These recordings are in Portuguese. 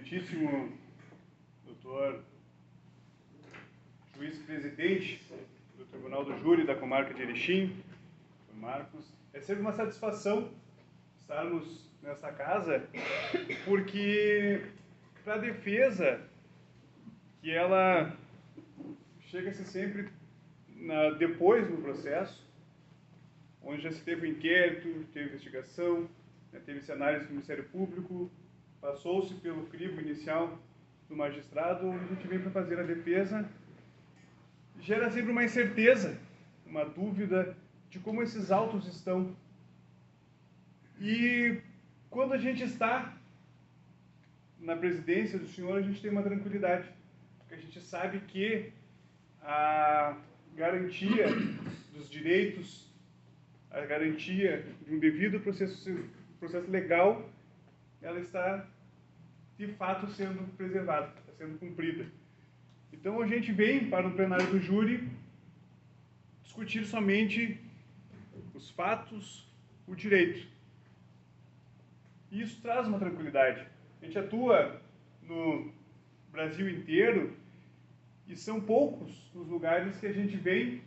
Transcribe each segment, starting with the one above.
Excelentíssimo doutor juiz-presidente do Tribunal do Júri da Comarca de Erechim, Marcos, é sempre uma satisfação estarmos nessa casa, porque para a defesa, que ela chega-se sempre depois do processo, onde já se teve o inquérito, teve investigação, teve-se análise do Ministério Público, passou-se pelo crivo inicial do magistrado, onde a gente vem para fazer a defesa, gera sempre uma incerteza, uma dúvida de como esses autos estão. E quando a gente está na presidência do senhor, a gente tem uma tranquilidade, porque a gente sabe que a garantia dos direitos, a garantia de um devido processo legal, ela está de fato sendo preservada, está sendo cumprida. Então a gente vem para o plenário do júri discutir somente os fatos, o direito. E isso traz uma tranquilidade. A gente atua no Brasil inteiro e são poucos os lugares que a gente vem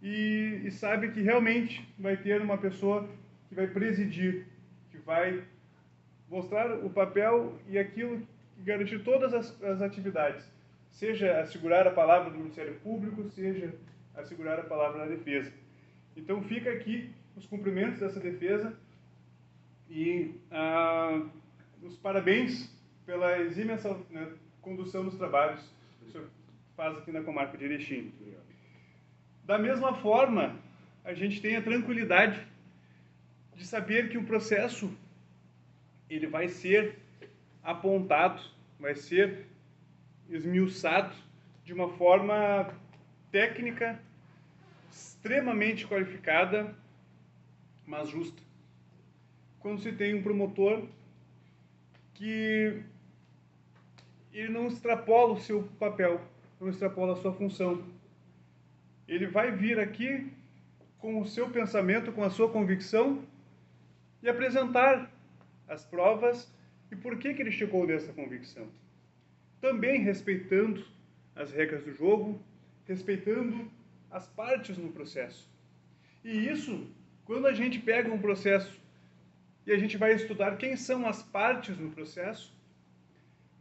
e sabe que realmente vai ter uma pessoa que vai presidir, que vai mostrar o papel e aquilo que garantir todas as atividades, seja assegurar a palavra do Ministério Público, seja assegurar a palavra da defesa. Então fica aqui os cumprimentos dessa defesa e os parabéns pela exímia condução dos trabalhos que o senhor faz aqui na comarca de Erechim. Da mesma forma, a gente tem a tranquilidade de saber que o processo ele vai ser apontado, vai ser esmiuçado de uma forma técnica, extremamente qualificada, mas justa. Quando se tem um promotor que ele não extrapola o seu papel, não extrapola a sua função. Ele vai vir aqui com o seu pensamento, com a sua convicção e apresentar as provas e por que ele chegou nessa convicção. Também respeitando as regras do jogo, respeitando as partes no processo. E isso, quando a gente pega um processo e a gente vai estudar quem são as partes no processo,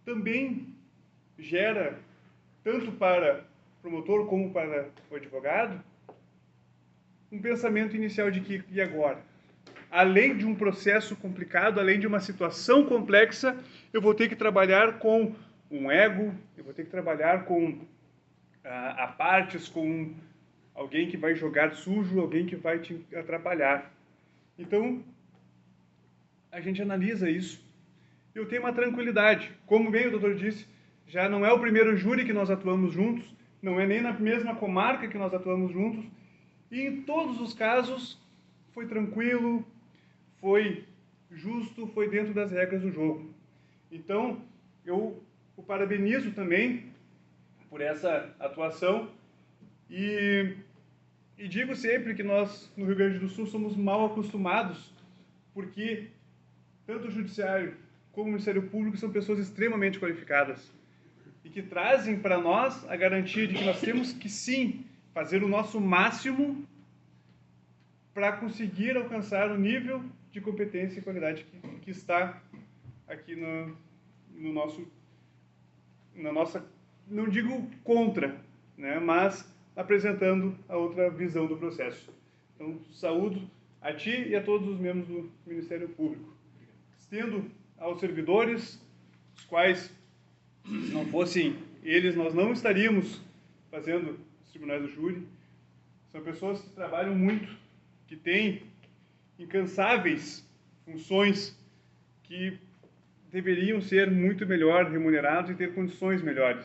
também gera, tanto para o promotor como para o advogado, um pensamento inicial de que, e agora? Além de um processo complicado, além de uma situação complexa, eu vou ter que trabalhar com um ego, eu vou ter que trabalhar com a partes, com alguém que vai jogar sujo, alguém que vai te atrapalhar. Então, a gente analisa isso. Eu tenho uma tranquilidade. Como bem o doutor disse, já não é o primeiro júri que nós atuamos juntos, não é nem na mesma comarca que nós atuamos juntos, e em todos os casos foi tranquilo, foi justo, foi dentro das regras do jogo. Então, eu o parabenizo também por essa atuação e digo sempre que nós, no Rio Grande do Sul, somos mal acostumados, porque tanto o Judiciário como o Ministério Público são pessoas extremamente qualificadas e que trazem para nós a garantia de que nós temos que, sim, fazer o nosso máximo para conseguir alcançar o nível de competência e qualidade que está aqui no nosso, na nossa, não digo contra, né, mas apresentando a outra visão do processo. Então, saúdo a ti e a todos os membros do Ministério Público. Estendo aos servidores, os quais, se não fossem eles, nós não estaríamos fazendo os tribunais do júri. São pessoas que trabalham muito, que têm incansáveis funções que deveriam ser muito melhor remunerados e ter condições melhores.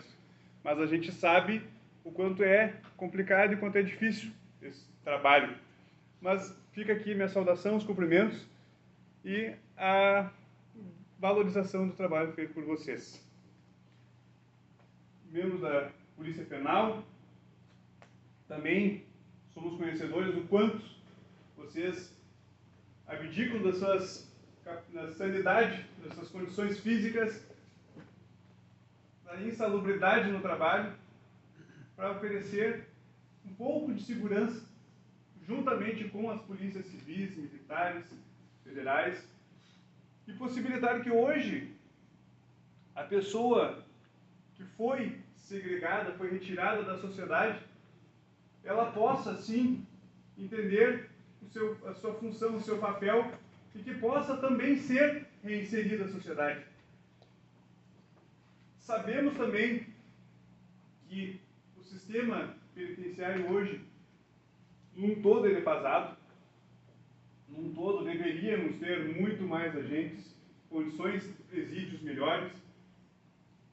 Mas a gente sabe o quanto é complicado e quanto é difícil esse trabalho. Mas fica aqui minha saudação, os cumprimentos e a valorização do trabalho feito por vocês. Membros da Polícia Penal, também somos conhecedores do quanto vocês abdicam da sanidade, das suas condições físicas da insalubridade no trabalho, para oferecer um pouco de segurança, juntamente com as polícias civis, militares, federais, e possibilitar que hoje a pessoa que foi segregada, foi retirada da sociedade, ela possa, sim, entender a sua função, o seu papel, e que possa também ser reinserida à sociedade. Sabemos também que o sistema penitenciário hoje, num todo, ele é pesado. Num todo, deveríamos ter muito mais agentes, condições de presídios melhores.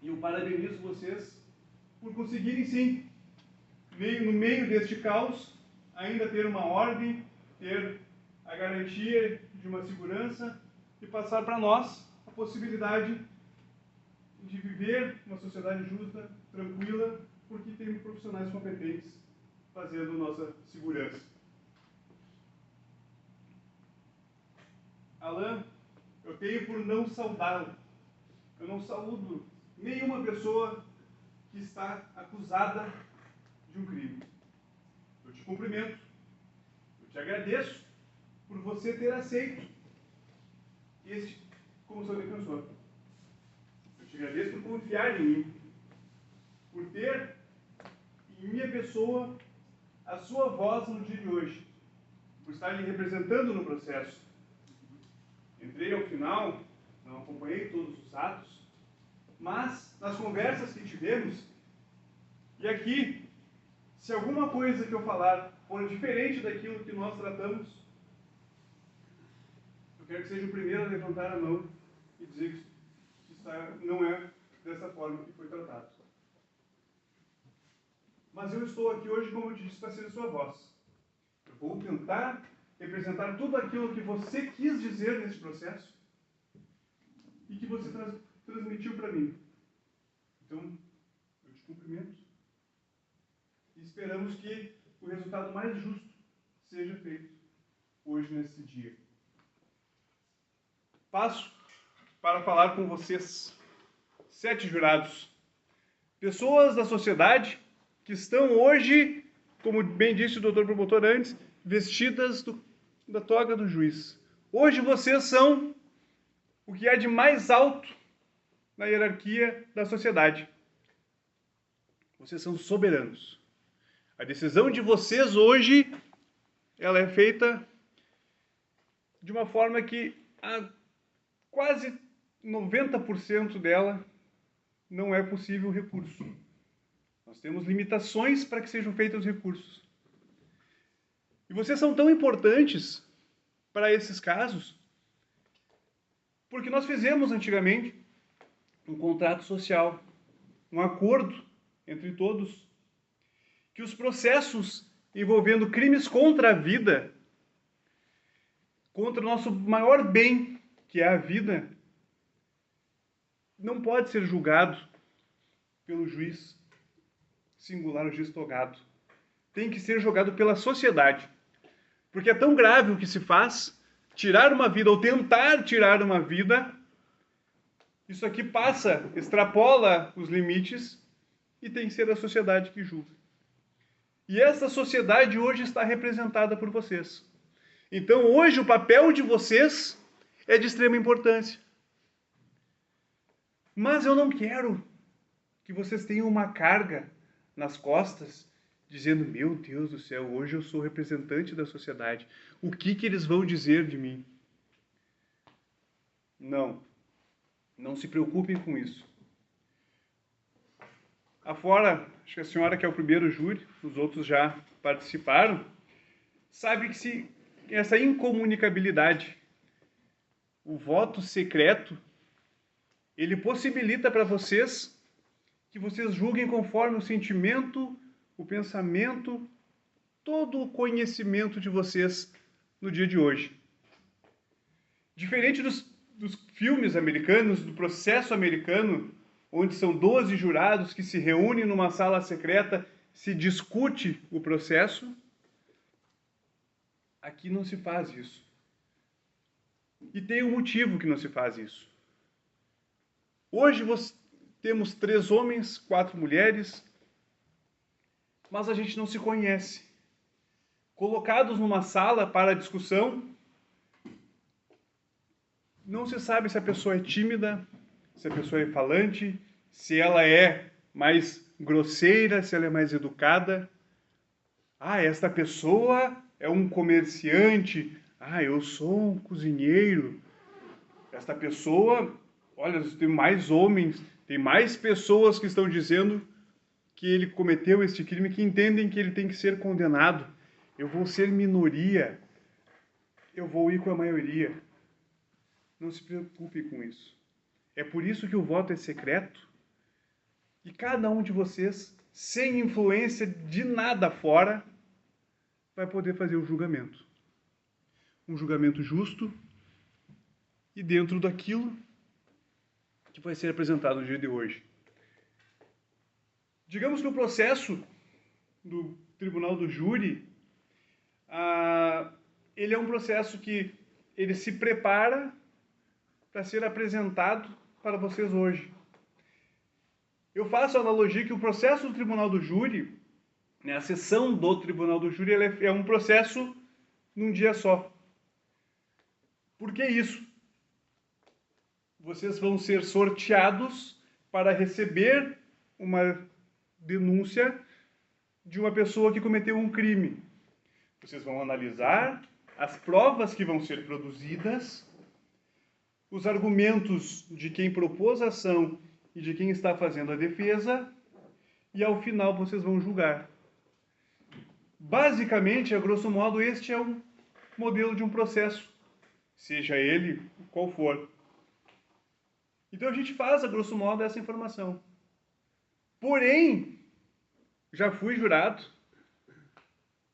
E eu parabenizo vocês por conseguirem, sim, no meio deste caos, ainda ter uma ordem, ter a garantia de uma segurança e passar para nós a possibilidade de viver uma sociedade justa, tranquila, porque temos profissionais competentes fazendo nossa segurança. Alain, eu tenho por não saudá-lo. Eu não saúdo nenhuma pessoa que está acusada de um crime. Eu te cumprimento. Eu te agradeço por você ter aceito este como seu defensor. Eu te agradeço por confiar em mim, por ter em minha pessoa a sua voz no dia de hoje, por estar lhe representando no processo. Entrei ao final, não acompanhei todos os atos, mas nas conversas que tivemos, e aqui, se alguma coisa que eu falar for diferente daquilo que nós tratamos, eu quero que seja o primeiro a levantar a mão e dizer que não é dessa forma que foi tratado. Mas eu estou aqui hoje, como eu disse, para ser a sua voz. Eu vou tentar representar tudo aquilo que você quis dizer nesse processo e que você transmitiu para mim. Então, eu te cumprimento e esperamos que o resultado mais justo seja feito hoje, nesse dia. Passo para falar com vocês, 7 jurados, pessoas da sociedade que estão hoje, como bem disse o doutor promotor antes, vestidas da toga do juiz. Hoje vocês são o que há de mais alto na hierarquia da sociedade. Vocês são soberanos. A decisão de vocês hoje, ela é feita de uma forma que quase 90% dela não é possível recurso. Nós temos limitações para que sejam feitos os recursos. E vocês são tão importantes para esses casos, porque nós fizemos antigamente um contrato social, um acordo entre todos, que os processos envolvendo crimes contra a vida, contra o nosso maior bem, que é a vida, não pode ser julgado pelo juiz singular, o juiz togado. Tem que ser julgado pela sociedade. Porque é tão grave o que se faz, tirar uma vida ou tentar tirar uma vida, isso aqui passa, extrapola os limites e tem que ser a sociedade que julga. E essa sociedade hoje está representada por vocês. Então hoje o papel de vocês é de extrema importância. Mas eu não quero que vocês tenham uma carga nas costas, dizendo, meu Deus do céu, hoje eu sou representante da sociedade. O que eles vão dizer de mim? Não. Não se preocupem com isso. Afora, acho que a senhora que é o primeiro júri, os outros já participaram, sabe que se essa incomunicabilidade, o voto secreto, ele possibilita para vocês que vocês julguem conforme o sentimento, o pensamento, todo o conhecimento de vocês no dia de hoje. Diferente dos filmes americanos, do processo americano, onde são 12 jurados que se reúnem numa sala secreta, se discute o processo, aqui não se faz isso. E tem um motivo que não se faz isso. Hoje, temos 3 homens, 4 mulheres, mas a gente não se conhece. Colocados numa sala para discussão, não se sabe se a pessoa é tímida, se a pessoa é falante, se ela é mais grosseira, se ela é mais educada. Ah, esta pessoa é um comerciante. Ah, eu sou um cozinheiro. Esta pessoa, olha, tem mais homens, tem mais pessoas que estão dizendo que ele cometeu este crime, que entendem que ele tem que ser condenado. Eu vou ser minoria. Eu vou ir com a maioria. Não se preocupe com isso. É por isso que o voto é secreto. E cada um de vocês, sem influência de nada fora, vai poder fazer o julgamento. Um julgamento justo e dentro daquilo que vai ser apresentado no dia de hoje. Digamos que o processo do Tribunal do Júri, ele é um processo que ele se prepara para ser apresentado para vocês hoje. Eu faço a analogia que o processo do Tribunal do Júri, a sessão do Tribunal do Júri, é um processo num dia só. Por que isso? Vocês vão ser sorteados para receber uma denúncia de uma pessoa que cometeu um crime. Vocês vão analisar as provas que vão ser produzidas, os argumentos de quem propôs a ação e de quem está fazendo a defesa, e ao final vocês vão julgar. Basicamente, a grosso modo, este é o modelo de um processo, seja ele qual for. Então a gente faz, a grosso modo, essa informação. Porém, já fui jurado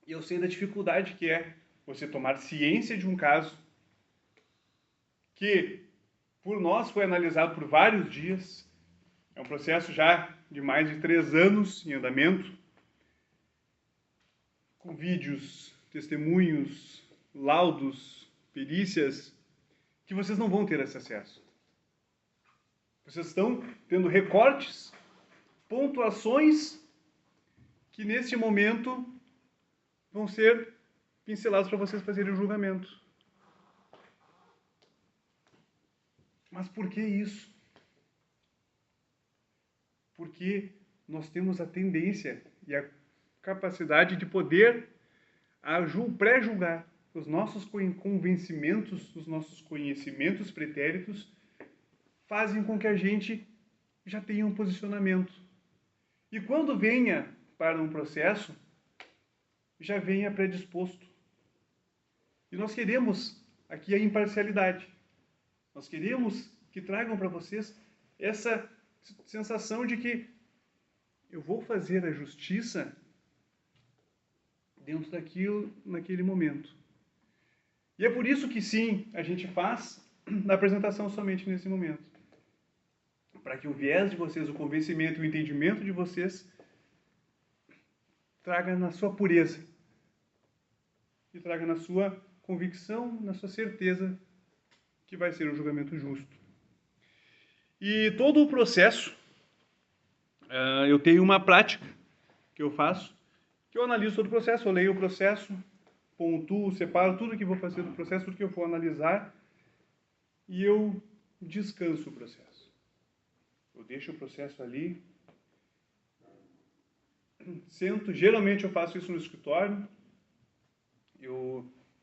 e eu sei da dificuldade que é você tomar ciência de um caso que, por nós, foi analisado por vários dias. É um processo já de mais de 3 anos em andamento, com vídeos, testemunhos, laudos, perícias, que vocês não vão ter esse acesso. Vocês estão tendo recortes, pontuações, que neste momento vão ser pincelados para vocês fazerem o julgamento. Mas por que isso? Porque nós temos a tendência e a capacidade de poder pré-julgar. Os nossos convencimentos, os nossos conhecimentos pretéritos fazem com que a gente já tenha um posicionamento. E quando venha para um processo, já venha predisposto. E nós queremos aqui a imparcialidade. Nós queremos que tragam para vocês essa sensação de que eu vou fazer a justiça dentro daquilo, naquele momento. E é por isso que sim, a gente faz a apresentação somente nesse momento. Para que o viés de vocês, o convencimento, o entendimento de vocês traga na sua pureza e traga na sua convicção, na sua certeza que vai ser um julgamento justo. E todo o processo, eu tenho uma prática que eu faço, que eu analiso todo o processo, eu leio o processo, pontuo, separo tudo que vou fazer do processo, tudo que eu vou analisar, e eu descanso o processo. Eu deixo o processo ali, sento, geralmente eu faço isso no escritório.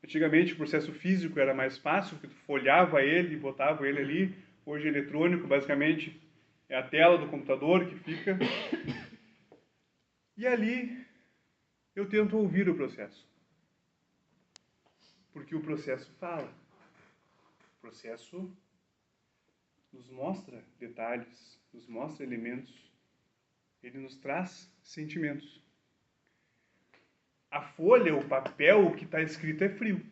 Antigamente o processo físico era mais fácil, porque tu folhava ele e botava ele ali. Hoje eletrônico, basicamente, é a tela do computador que fica. E ali eu tento ouvir o processo. Porque o processo fala. O processo nos mostra detalhes, nos mostra elementos. Ele nos traz sentimentos. A folha, o papel, o que está escrito é frio.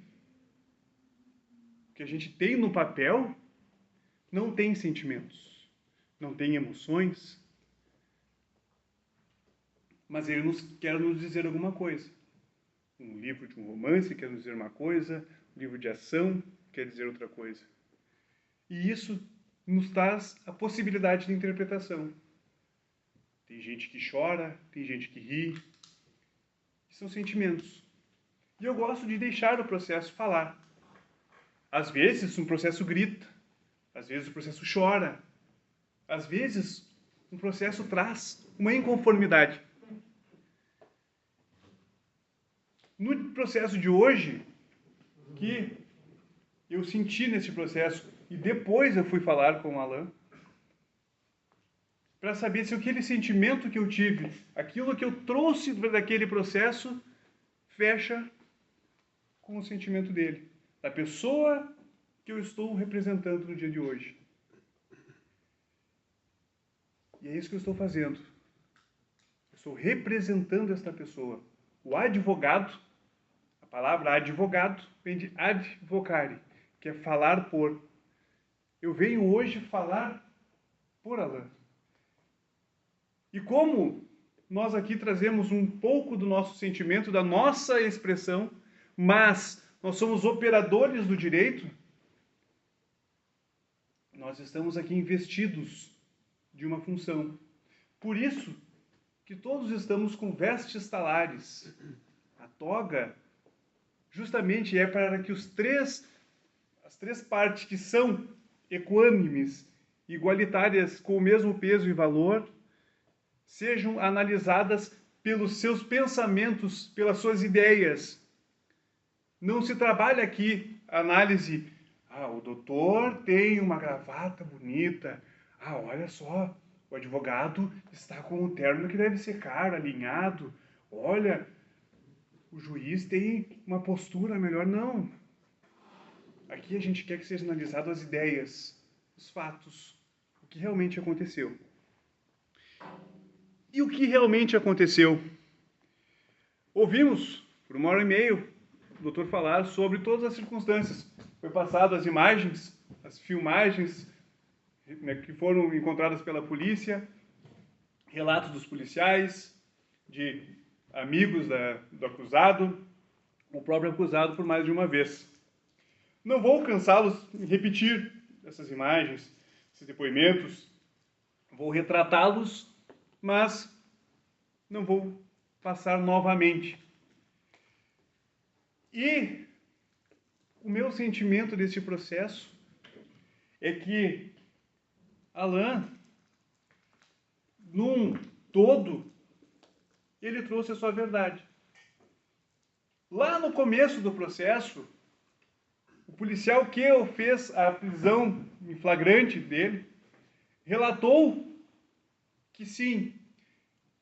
O que a gente tem no papel não tem sentimentos, não tem emoções, mas ele quer nos dizer alguma coisa. Um livro de um romance quer nos dizer uma coisa, um livro de ação quer dizer outra coisa. E isso nos traz a possibilidade de interpretação. Tem gente que chora, tem gente que ri. São sentimentos. E eu gosto de deixar o processo falar. Às vezes, um processo grita. Às vezes, o processo chora. Às vezes, um processo traz uma inconformidade. No processo de hoje, que eu senti nesse processo, e depois eu fui falar com o Alan, para saber se aquele sentimento que eu tive, aquilo que eu trouxe daquele processo, fecha com o sentimento dele, da pessoa que eu estou representando no dia de hoje. E é isso que eu estou fazendo. Eu estou representando esta pessoa. O advogado, a palavra advogado vem de advocare, que é falar por. Eu venho hoje falar por Alan. E como nós aqui trazemos um pouco do nosso sentimento, da nossa expressão, mas nós somos operadores do direito, nós estamos aqui investidos de uma função. Por isso que todos estamos com vestes talares. A toga justamente é para que as três partes que são equânimes, igualitárias, com o mesmo peso e valor, sejam analisadas pelos seus pensamentos, pelas suas ideias. Não se trabalha aqui a análise, o doutor tem uma gravata bonita, olha só, o advogado está com um terno que deve ser caro, alinhado, olha, o juiz tem uma postura melhor. Não. Aqui a gente quer que seja analisado as ideias, os fatos, o que realmente aconteceu. E o que realmente aconteceu? Ouvimos, por 1h30, o doutor falar sobre todas as circunstâncias. Foi passado as imagens, as filmagens, né, que foram encontradas pela polícia, relatos dos policiais, de amigos do acusado, o próprio acusado por mais de uma vez. Não vou cansá-los em repetir essas imagens, esses depoimentos, vou retratá-los, mas não vou passar novamente. E o meu sentimento desse processo é que Alan, num todo, ele trouxe a sua verdade. Lá no começo do processo, o policial que fez a prisão em flagrante dele relatou que sim,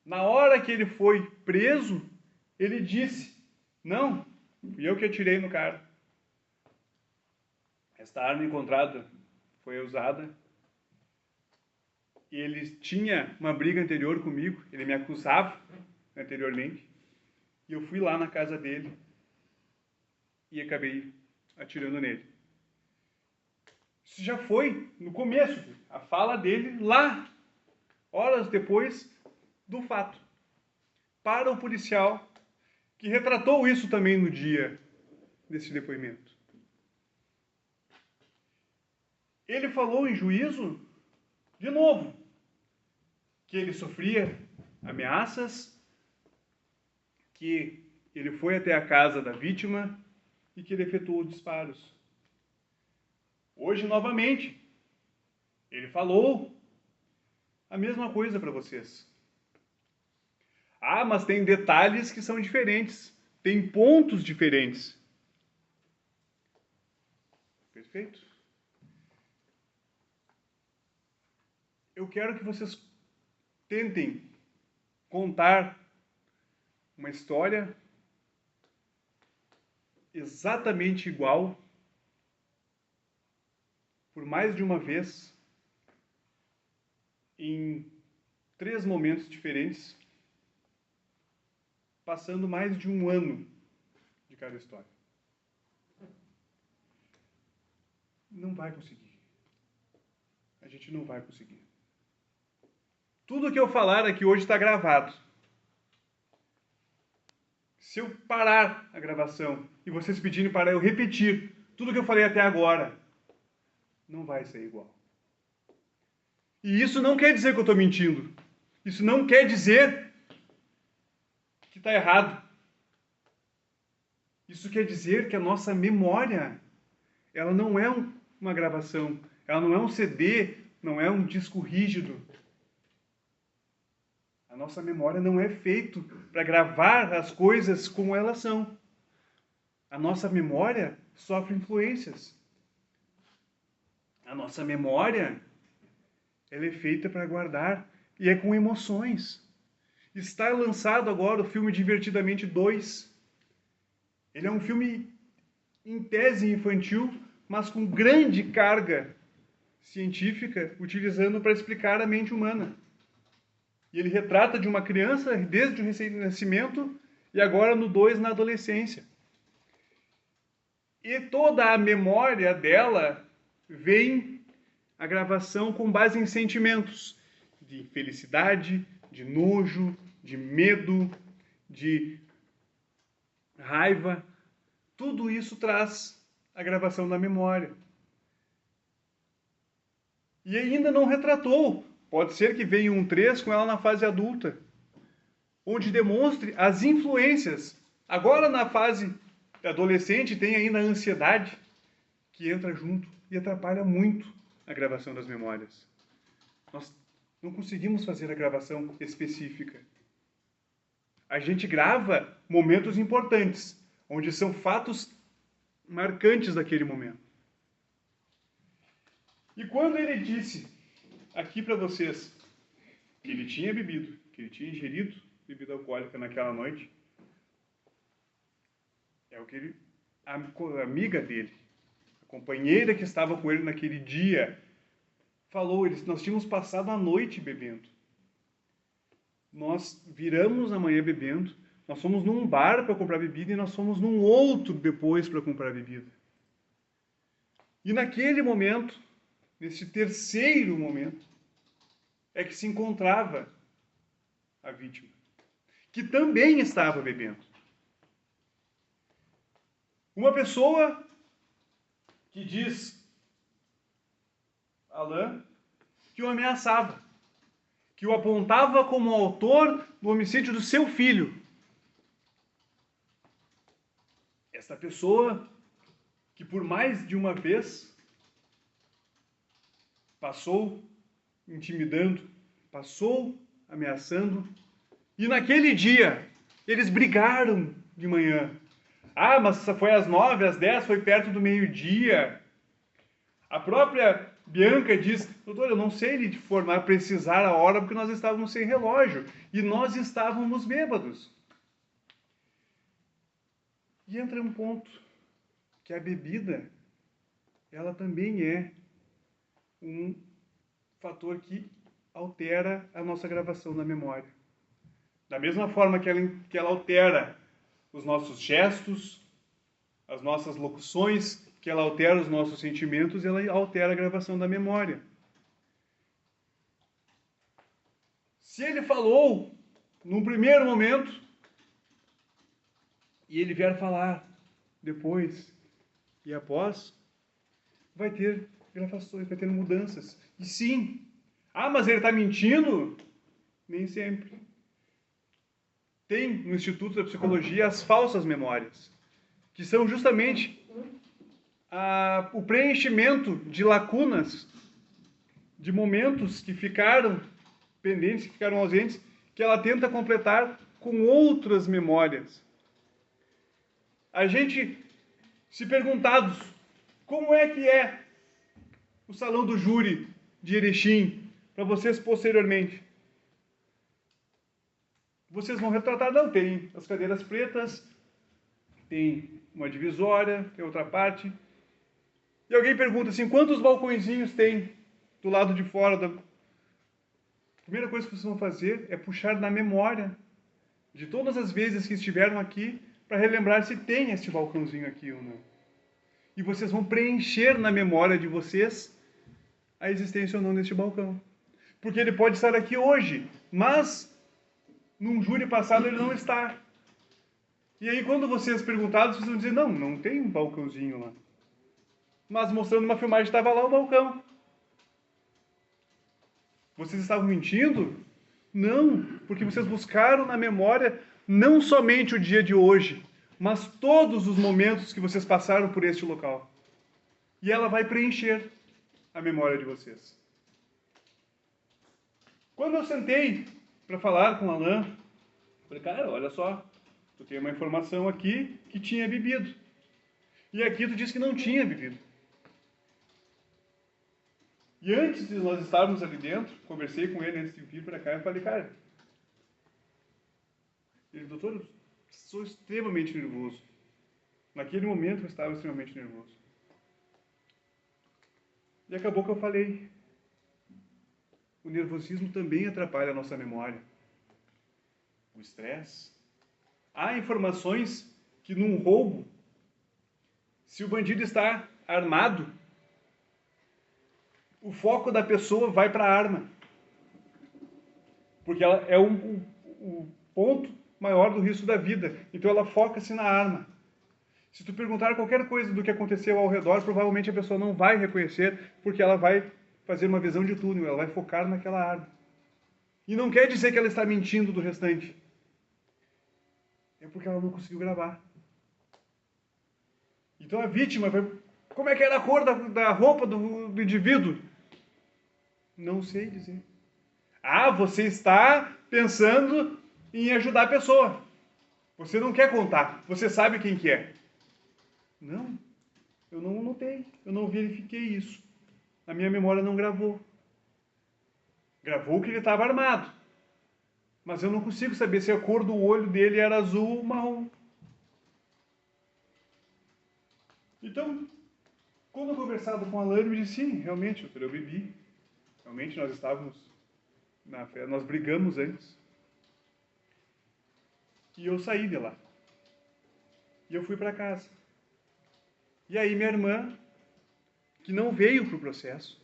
na hora que ele foi preso, ele disse, não, fui eu que atirei no cara. Esta arma encontrada foi usada. Ele tinha uma briga anterior comigo, ele me acusava anteriormente, e eu fui lá na casa dele e acabei atirando nele. Isso já foi no começo, a fala dele lá, horas depois do fato, para o policial que retratou isso também no dia desse depoimento. Ele falou em juízo, de novo, que ele sofria ameaças, que ele foi até a casa da vítima e que ele efetuou disparos. Hoje, novamente, ele falou a mesma coisa para vocês. Mas tem detalhes que são diferentes, tem pontos diferentes. Perfeito? Eu quero que vocês tentem contar uma história exatamente igual, por mais de uma vez, em 3 momentos diferentes, passando mais de 1 ano de cada história. Não vai conseguir. A gente não vai conseguir. Tudo que eu falar aqui hoje está gravado. Se eu parar a gravação e vocês pedirem para eu repetir tudo que eu falei até agora, não vai ser igual. E isso não quer dizer que eu estou mentindo. Isso não quer dizer que está errado. Isso quer dizer que a nossa memória, ela não é uma gravação, ela não é um CD, não é um disco rígido. A nossa memória não é feita para gravar as coisas como elas são. A nossa memória sofre influências. A nossa memória, ela é feita para guardar e é com emoções. Está lançado agora o filme Divertidamente 2. Ele é um filme em tese infantil, mas com grande carga científica, utilizando para explicar a mente humana. E ele retrata de uma criança desde o recém-nascimento e agora no 2 na adolescência. E toda a memória dela vem a gravação com base em sentimentos de felicidade, de nojo, de medo, de raiva. Tudo isso traz a gravação da memória. E ainda não retratou. Pode ser que venha um 3 com ela na fase adulta, onde demonstre as influências. Agora, na fase adolescente, tem ainda a ansiedade, que entra junto e atrapalha muito a gravação das memórias. Nós não conseguimos fazer a gravação específica. A gente grava momentos importantes, onde são fatos marcantes daquele momento. E quando ele disse aqui para vocês que ele tinha bebido, que ele tinha ingerido bebida alcoólica naquela noite, é o que a amiga dele, a companheira que estava com ele naquele dia, falou. Nós tínhamos passado a noite bebendo. Nós viramos a manhã bebendo, nós fomos num bar para comprar bebida e nós fomos num outro depois para comprar bebida. E naquele momento, nesse terceiro momento, é que se encontrava a vítima, que também estava bebendo. Uma pessoa que diz, Alain, que o ameaçava, que o apontava como autor do homicídio do seu filho. Esta pessoa que por mais de uma vez passou intimidando, passou ameaçando, e naquele dia eles brigaram de manhã. Ah, mas foi às 9, às 10, foi perto do meio-dia. A própria Bianca diz, doutor, eu não sei lhe informar, precisar a hora, porque nós estávamos sem relógio, e nós estávamos bêbados. E entra um ponto, que a bebida, ela também é um fator que altera a nossa gravação na memória. Da mesma forma que ela altera os nossos gestos, as nossas locuções, que ela altera os nossos sentimentos, ela altera a gravação da memória. Se ele falou num primeiro momento e ele vier falar depois e após, vai ter gravações, vai ter mudanças. E sim, mas ele está mentindo? Nem sempre. Tem no Instituto da Psicologia as falsas memórias, que são justamente o preenchimento de lacunas, de momentos que ficaram pendentes, que ficaram ausentes, que ela tenta completar com outras memórias. A gente, se perguntados, como é que é o salão do júri de Erechim, para vocês posteriormente? Vocês vão retratar, não, tem as cadeiras pretas, tem uma divisória, tem outra parte. E alguém pergunta assim, quantos balcõezinhos tem do lado de fora? A primeira coisa que vocês vão fazer é puxar na memória de todas as vezes que estiveram aqui para relembrar se tem este balcãozinho aqui ou não. E vocês vão preencher na memória de vocês a existência ou não deste balcão. Porque ele pode estar aqui hoje, mas num júri passado ele não está. E aí quando vocês perguntados, vocês vão dizer, não tem um balcãozinho lá. Mas mostrando uma filmagem, estava lá o balcão. Vocês estavam mentindo? Não, porque vocês buscaram na memória não somente o dia de hoje, mas todos os momentos que vocês passaram por este local. E ela vai preencher a memória de vocês. Quando eu sentei para falar com o Alain, falei, cara, olha só, tu tem uma informação aqui que tinha bebido. E aqui tu disse que não tinha bebido. E antes de nós estarmos ali dentro, conversei com ele antes de vir para cá e falei, cara, ele, doutor, eu sou extremamente nervoso. Naquele momento eu estava extremamente nervoso. E acabou que eu falei, o nervosismo também atrapalha a nossa memória. O estresse. Há informações que num roubo, se o bandido está armado, o foco da pessoa vai para a arma. Porque ela é o ponto maior do risco da vida. Então ela foca-se na arma. Se tu perguntar qualquer coisa do que aconteceu ao redor, provavelmente a pessoa não vai reconhecer, porque ela vai fazer uma visão de túnel, ela vai focar naquela arma. E não quer dizer que ela está mentindo do restante. É porque ela não conseguiu gravar. Então a vítima vai... Como é que era a cor da roupa do indivíduo? Não sei dizer. Ah, você está pensando em ajudar a pessoa. Você não quer contar. Você sabe quem que é. Não, eu não notei. Eu não verifiquei isso. A minha memória não gravou. Gravou que ele estava armado. Mas eu não consigo saber se a cor do olho dele era azul ou marrom. Então, quando eu conversava com a Alain, ele me disse, sim, realmente, eu bebi. Realmente nós estávamos na festa, nós brigamos antes. E eu saí de lá. E eu fui para casa. E aí minha irmã, que não veio para o processo,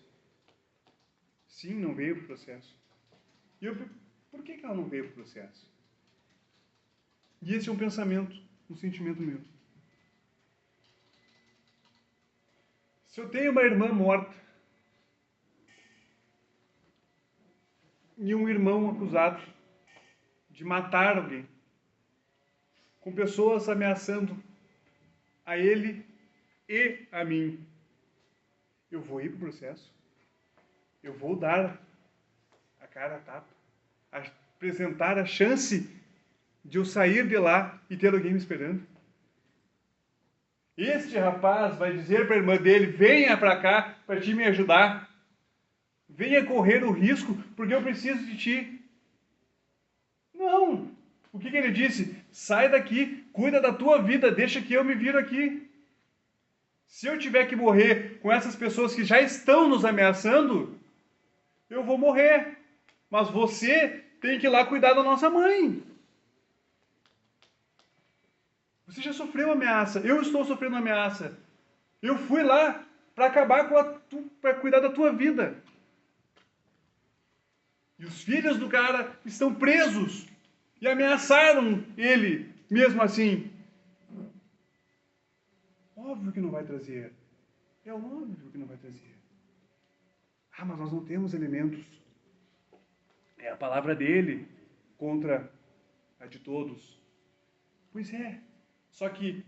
sim, não veio para o processo. E eu, por que ela não veio para o processo? E esse é um pensamento, um sentimento meu. Se eu tenho uma irmã morta e um irmão acusado de matar alguém, com pessoas ameaçando a ele e a mim, eu vou ir para o processo? Eu vou dar a cara a tapa? Apresentar a chance de eu sair de lá e ter alguém me esperando? Este rapaz vai dizer para a irmã dele, venha para cá para te me ajudar. Venha correr o risco, porque eu preciso de ti. Não. O que ele disse? Sai daqui, cuida da tua vida, deixa que eu me viro aqui. Se eu tiver que morrer com essas pessoas que já estão nos ameaçando, eu vou morrer. Mas você tem que ir lá cuidar da nossa mãe. Você já sofreu ameaça. Eu estou sofrendo ameaça. Eu fui lá para acabar para cuidar da tua vida. E os filhos do cara estão presos e ameaçaram ele, mesmo assim. Óbvio que não vai trazer. É óbvio que não vai trazer. Ah, mas nós não temos elementos. É a palavra dele contra a de todos. Pois é. Só que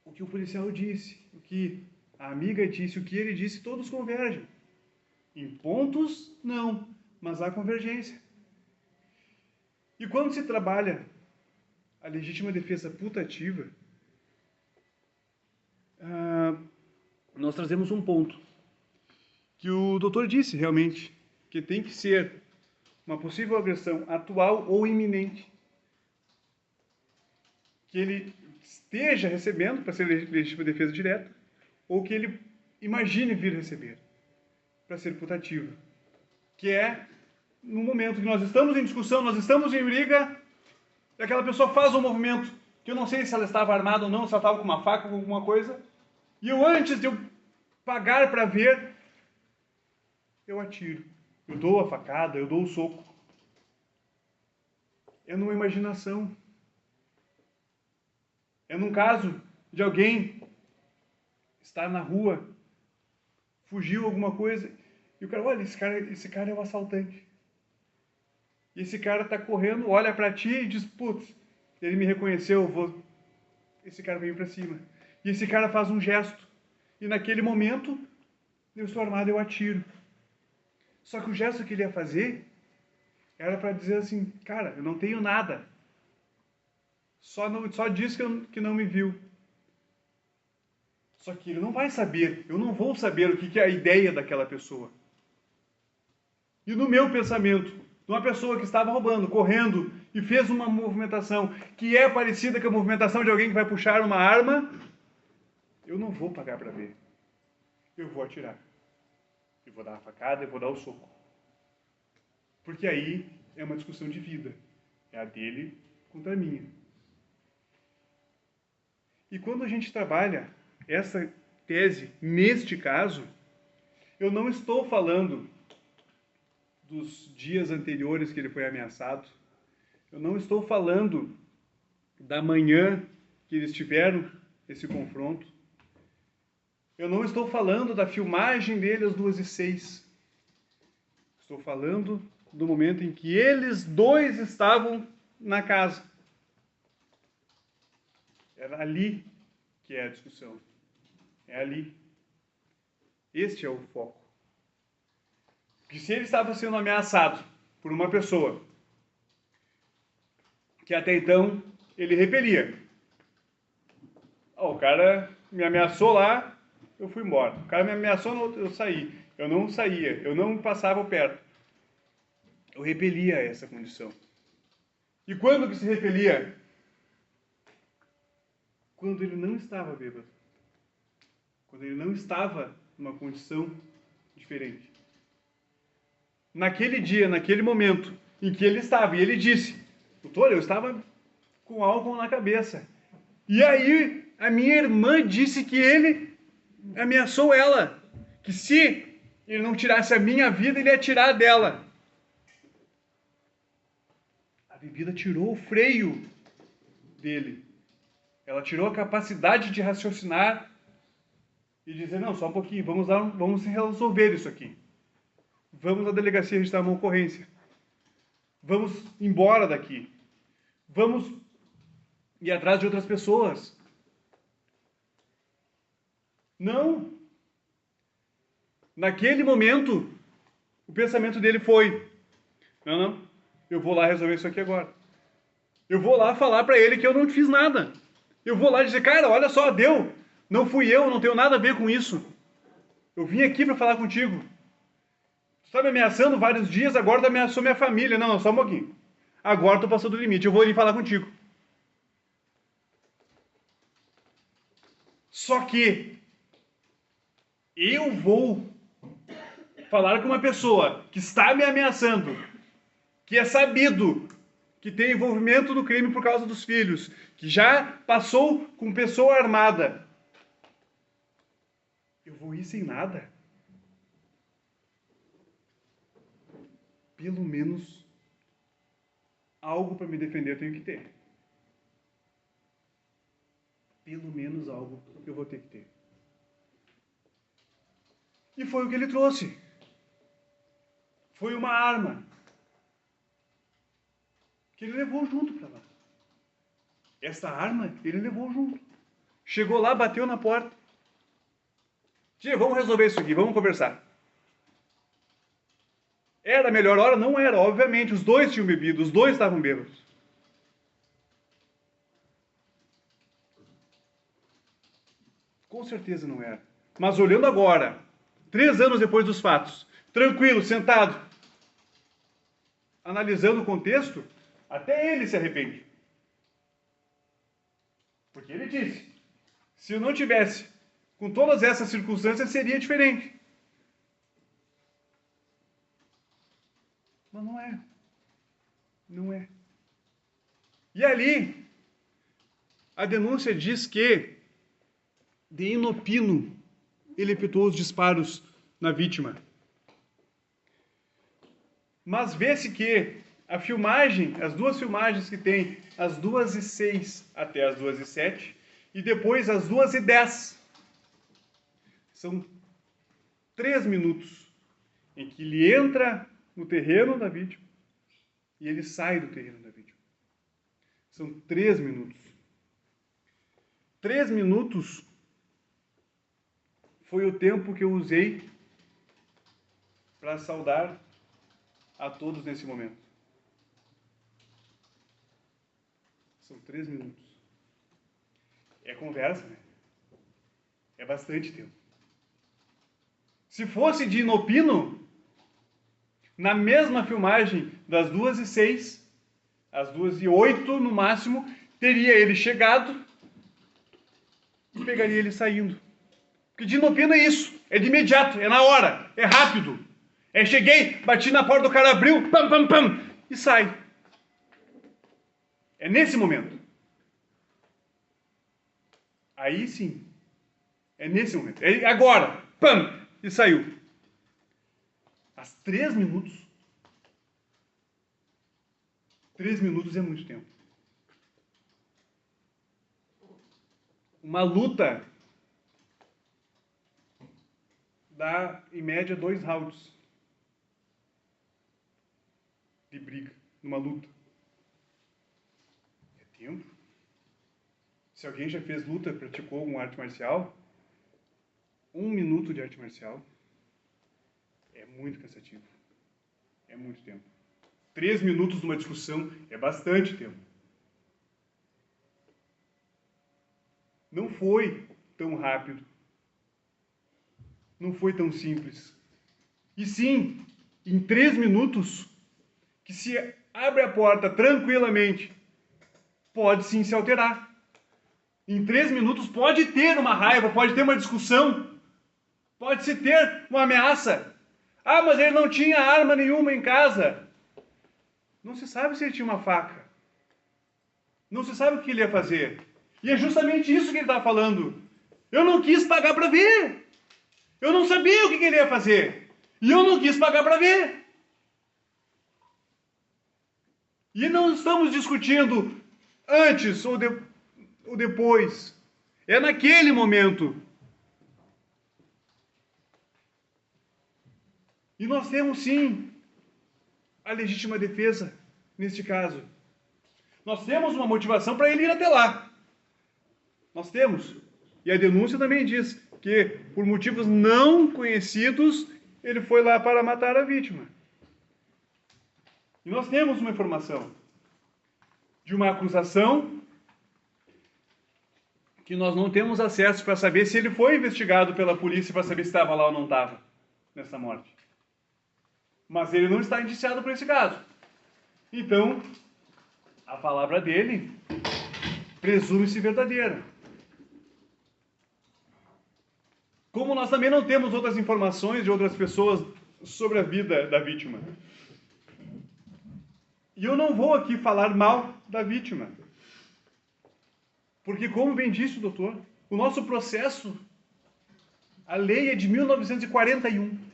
o que o policial disse, o que a amiga disse, o que ele disse, todos convergem. Em pontos, não, mas há convergência. E quando se trabalha a legítima defesa putativa, nós trazemos um ponto que o doutor disse realmente, que tem que ser uma possível agressão atual ou iminente, que ele esteja recebendo para ser legítima defesa direta, ou que ele imagine vir receber para ser putativa, que é no momento que nós estamos em discussão, nós estamos em briga, e aquela pessoa faz um movimento, que eu não sei se ela estava armada ou não, se ela estava com uma faca ou alguma coisa, e eu, antes de eu pagar para ver, eu atiro. Eu dou a facada, eu dou o soco. É numa imaginação. É num caso de alguém estar na rua, fugiu alguma coisa, E o cara, olha, esse cara é um assaltante. E esse cara tá correndo, olha para ti e diz, putz, ele me reconheceu, esse cara veio para cima. E esse cara faz um gesto. E naquele momento, eu estou armado, eu atiro. Só que o gesto que ele ia fazer era para dizer assim, cara, eu não tenho nada. Só diz que não me viu. Só que ele não vai saber, eu não vou saber o que é a ideia daquela pessoa. E no meu pensamento, de uma pessoa que estava roubando, correndo e fez uma movimentação que é parecida com a movimentação de alguém que vai puxar uma arma, eu não vou pagar para ver. Eu vou atirar. Eu vou dar a facada, eu vou dar o soco. Porque aí é uma discussão de vida. É a dele contra a minha. E quando a gente trabalha essa tese, neste caso, eu não estou falando dos dias anteriores que ele foi ameaçado. Eu não estou falando da manhã que eles tiveram esse confronto. Eu não estou falando da filmagem dele às 2h06. Estou falando do momento em que eles dois estavam na casa. Era ali que é a discussão. É ali. Este é o foco. Que se ele estava sendo ameaçado por uma pessoa que até então ele repelia. O cara me ameaçou lá, eu fui embora. O cara me ameaçou, eu saí. Eu não saía, eu não passava perto. Eu repelia essa condição. E quando que se repelia? Quando ele não estava bêbado. Quando ele não estava numa condição diferente. Naquele dia, naquele momento em que ele estava, e ele disse, doutor, eu estava com álcool na cabeça. E aí a minha irmã disse que ele ameaçou ela, que se ele não tirasse a minha vida, ele ia tirar a dela. A bebida tirou o freio dele. Ela tirou a capacidade de raciocinar e dizer, não, só um pouquinho, vamos resolver isso aqui. Vamos à delegacia registrar uma ocorrência. Vamos embora daqui. Vamos ir atrás de outras pessoas. Não. Naquele momento, o pensamento dele foi, não, eu vou lá resolver isso aqui agora. Eu vou lá falar para ele que eu não fiz nada. Eu vou lá dizer, cara, olha só, deu. Não fui eu, não tenho nada a ver com isso. Eu vim aqui para falar contigo. Tu está me ameaçando vários dias, agora tu ameaçou minha família. Não, só um pouquinho. Agora tu passou do limite, eu vou ir falar contigo. Só que eu vou falar com uma pessoa que está me ameaçando, que é sabido que tem envolvimento no crime por causa dos filhos, que já passou com pessoa armada. Eu vou ir sem nada? Pelo menos algo para me defender eu tenho que ter. Pelo menos algo eu vou ter que ter. E foi o que ele trouxe. Foi uma arma que ele levou junto para lá. Essa arma ele levou junto. Chegou lá, bateu na porta. Tia, vamos resolver isso aqui, vamos conversar. Era a melhor hora? Não era, obviamente. Os dois tinham bebido, os dois estavam bêbados. Com certeza não era. Mas olhando agora, 3 anos depois dos fatos, tranquilo, sentado, analisando o contexto, até ele se arrepende. Porque ele disse, se eu não tivesse com todas essas circunstâncias, seria diferente. Mas não é. Não é. E ali, a denúncia diz que, de inopino, ele efetuou os disparos na vítima. Mas vê-se que a filmagem, as duas filmagens que tem, às 2h06 até às 2h07, e depois às 2h10, são 3 minutos em que ele entra no terreno da vítima e ele sai do terreno da vítima. São 3 minutos. 3 minutos foi o tempo que eu usei para saudar a todos nesse momento. São 3 minutos. É conversa, né? É bastante tempo. Se fosse de inopino, na mesma filmagem das 2h06, às 2h08 no máximo, teria ele chegado e pegaria ele saindo. Porque de inopino é isso, é de imediato, é na hora, é rápido. É cheguei, bati na porta, do cara abriu, pam, pam, pam, e sai. É nesse momento. Aí sim. É nesse momento. É agora, pam, e saiu. Às 3 minutos. 3 minutos é muito tempo. Uma luta dá, em média, 2 rounds de briga, numa luta. É tempo. Se alguém já fez luta, praticou uma arte marcial, 1 minuto de arte marcial é muito cansativo. É muito tempo. 3 minutos numa discussão é bastante tempo. Não foi tão rápido. Não foi tão simples. E sim, em 3 minutos, que se abre a porta tranquilamente, pode sim se alterar. Em 3 minutos pode ter uma raiva, pode ter uma discussão, pode-se ter uma ameaça. Ah, mas ele não tinha arma nenhuma em casa. Não se sabe se ele tinha uma faca. Não se sabe o que ele ia fazer. E é justamente isso que ele está falando. Eu não quis pagar para ver. Eu não sabia o que ele ia fazer. E eu não quis pagar para ver. E não estamos discutindo antes ou depois. É naquele momento. E nós temos sim a legítima defesa neste caso. Nós temos uma motivação para ele ir até lá. Nós temos. E a denúncia também diz que, por motivos não conhecidos, ele foi lá para matar a vítima. E nós temos uma informação de uma acusação que nós não temos acesso para saber se ele foi investigado pela polícia para saber se estava lá ou não estava nessa morte. Mas ele não está indiciado por esse caso. Então, a palavra dele presume-se verdadeira. Como nós também não temos outras informações de outras pessoas sobre a vida da vítima. E eu não vou aqui falar mal da vítima. Porque, como bem disse o doutor, o nosso processo, a lei é de 1941.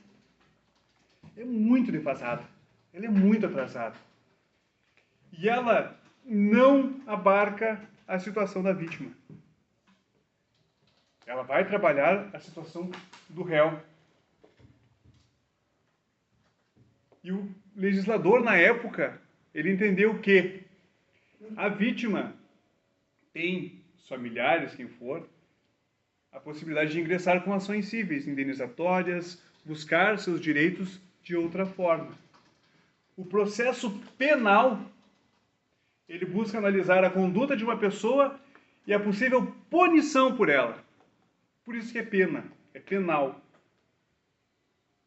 É muito defasada. Ela é muito atrasada. E ela não abarca a situação da vítima. Ela vai trabalhar a situação do réu. E o legislador, na época, ele entendeu que a vítima tem, os familiares, quem for, a possibilidade de ingressar com ações cíveis, indenizatórias, buscar seus direitos de outra forma. O processo penal, ele busca analisar a conduta de uma pessoa e a possível punição por ela. Por isso que é pena, é penal.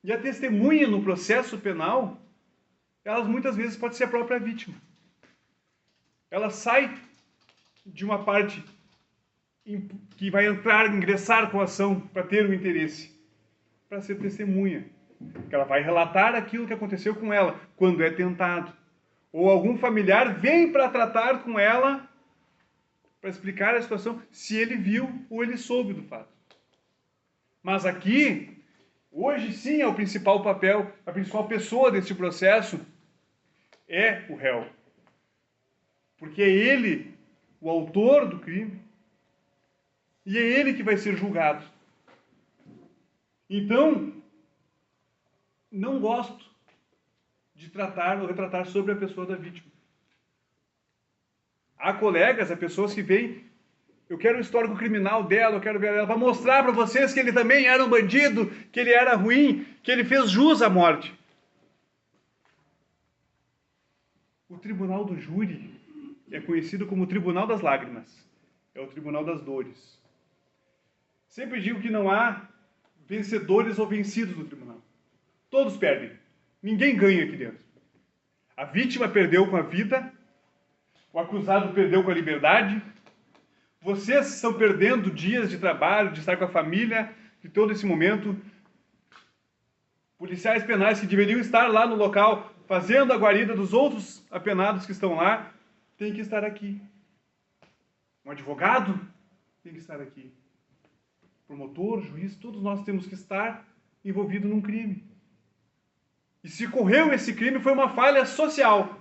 E a testemunha no processo penal, elas muitas vezes pode ser a própria vítima. Ela sai de uma parte que vai ingressar com a ação para ter um interesse, para ser testemunha. Que ela vai relatar aquilo que aconteceu com ela, quando é tentado. Ou algum familiar vem para tratar com ela, para explicar a situação, se ele viu ou ele soube do fato. Mas aqui, hoje sim é o principal papel, a principal pessoa desse processo é o réu. Porque é ele o autor do crime e é ele que vai ser julgado. Então, não gosto de tratar ou retratar sobre a pessoa da vítima. Há colegas, há pessoas que veem, eu quero o histórico criminal dela, eu quero ver ela, para mostrar para vocês que ele também era um bandido, que ele era ruim, que ele fez jus à morte. O tribunal do júri é conhecido como o tribunal das lágrimas. É o tribunal das dores. Sempre digo que não há vencedores ou vencidos no tribunal. Todos perdem. Ninguém ganha aqui dentro. A vítima perdeu com a vida, o acusado perdeu com a liberdade, vocês estão perdendo dias de trabalho, de estar com a família, de todo esse momento. Policiais penais que deveriam estar lá no local, fazendo a guarida dos outros apenados que estão lá, têm que estar aqui. Um advogado tem que estar aqui. Promotor, juiz, todos nós temos que estar envolvidos num crime. E se ocorreu esse crime, foi uma falha social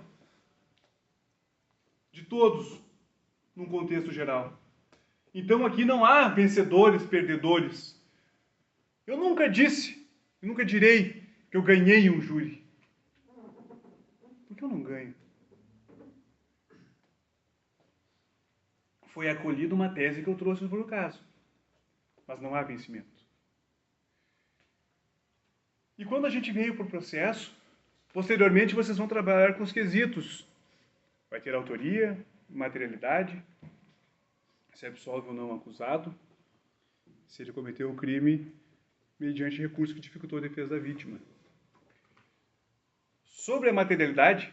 de todos, num contexto geral. Então aqui não há vencedores, perdedores. Eu nunca disse, eu nunca direi que eu ganhei um júri. Porque eu não ganho. Foi acolhida uma tese que eu trouxe no caso. Mas não há vencimento. E quando a gente veio para o processo, posteriormente vocês vão trabalhar com os quesitos. Vai ter autoria, materialidade, se absolve ou não o acusado, se ele cometeu o crime mediante recurso que dificultou a defesa da vítima. Sobre a materialidade,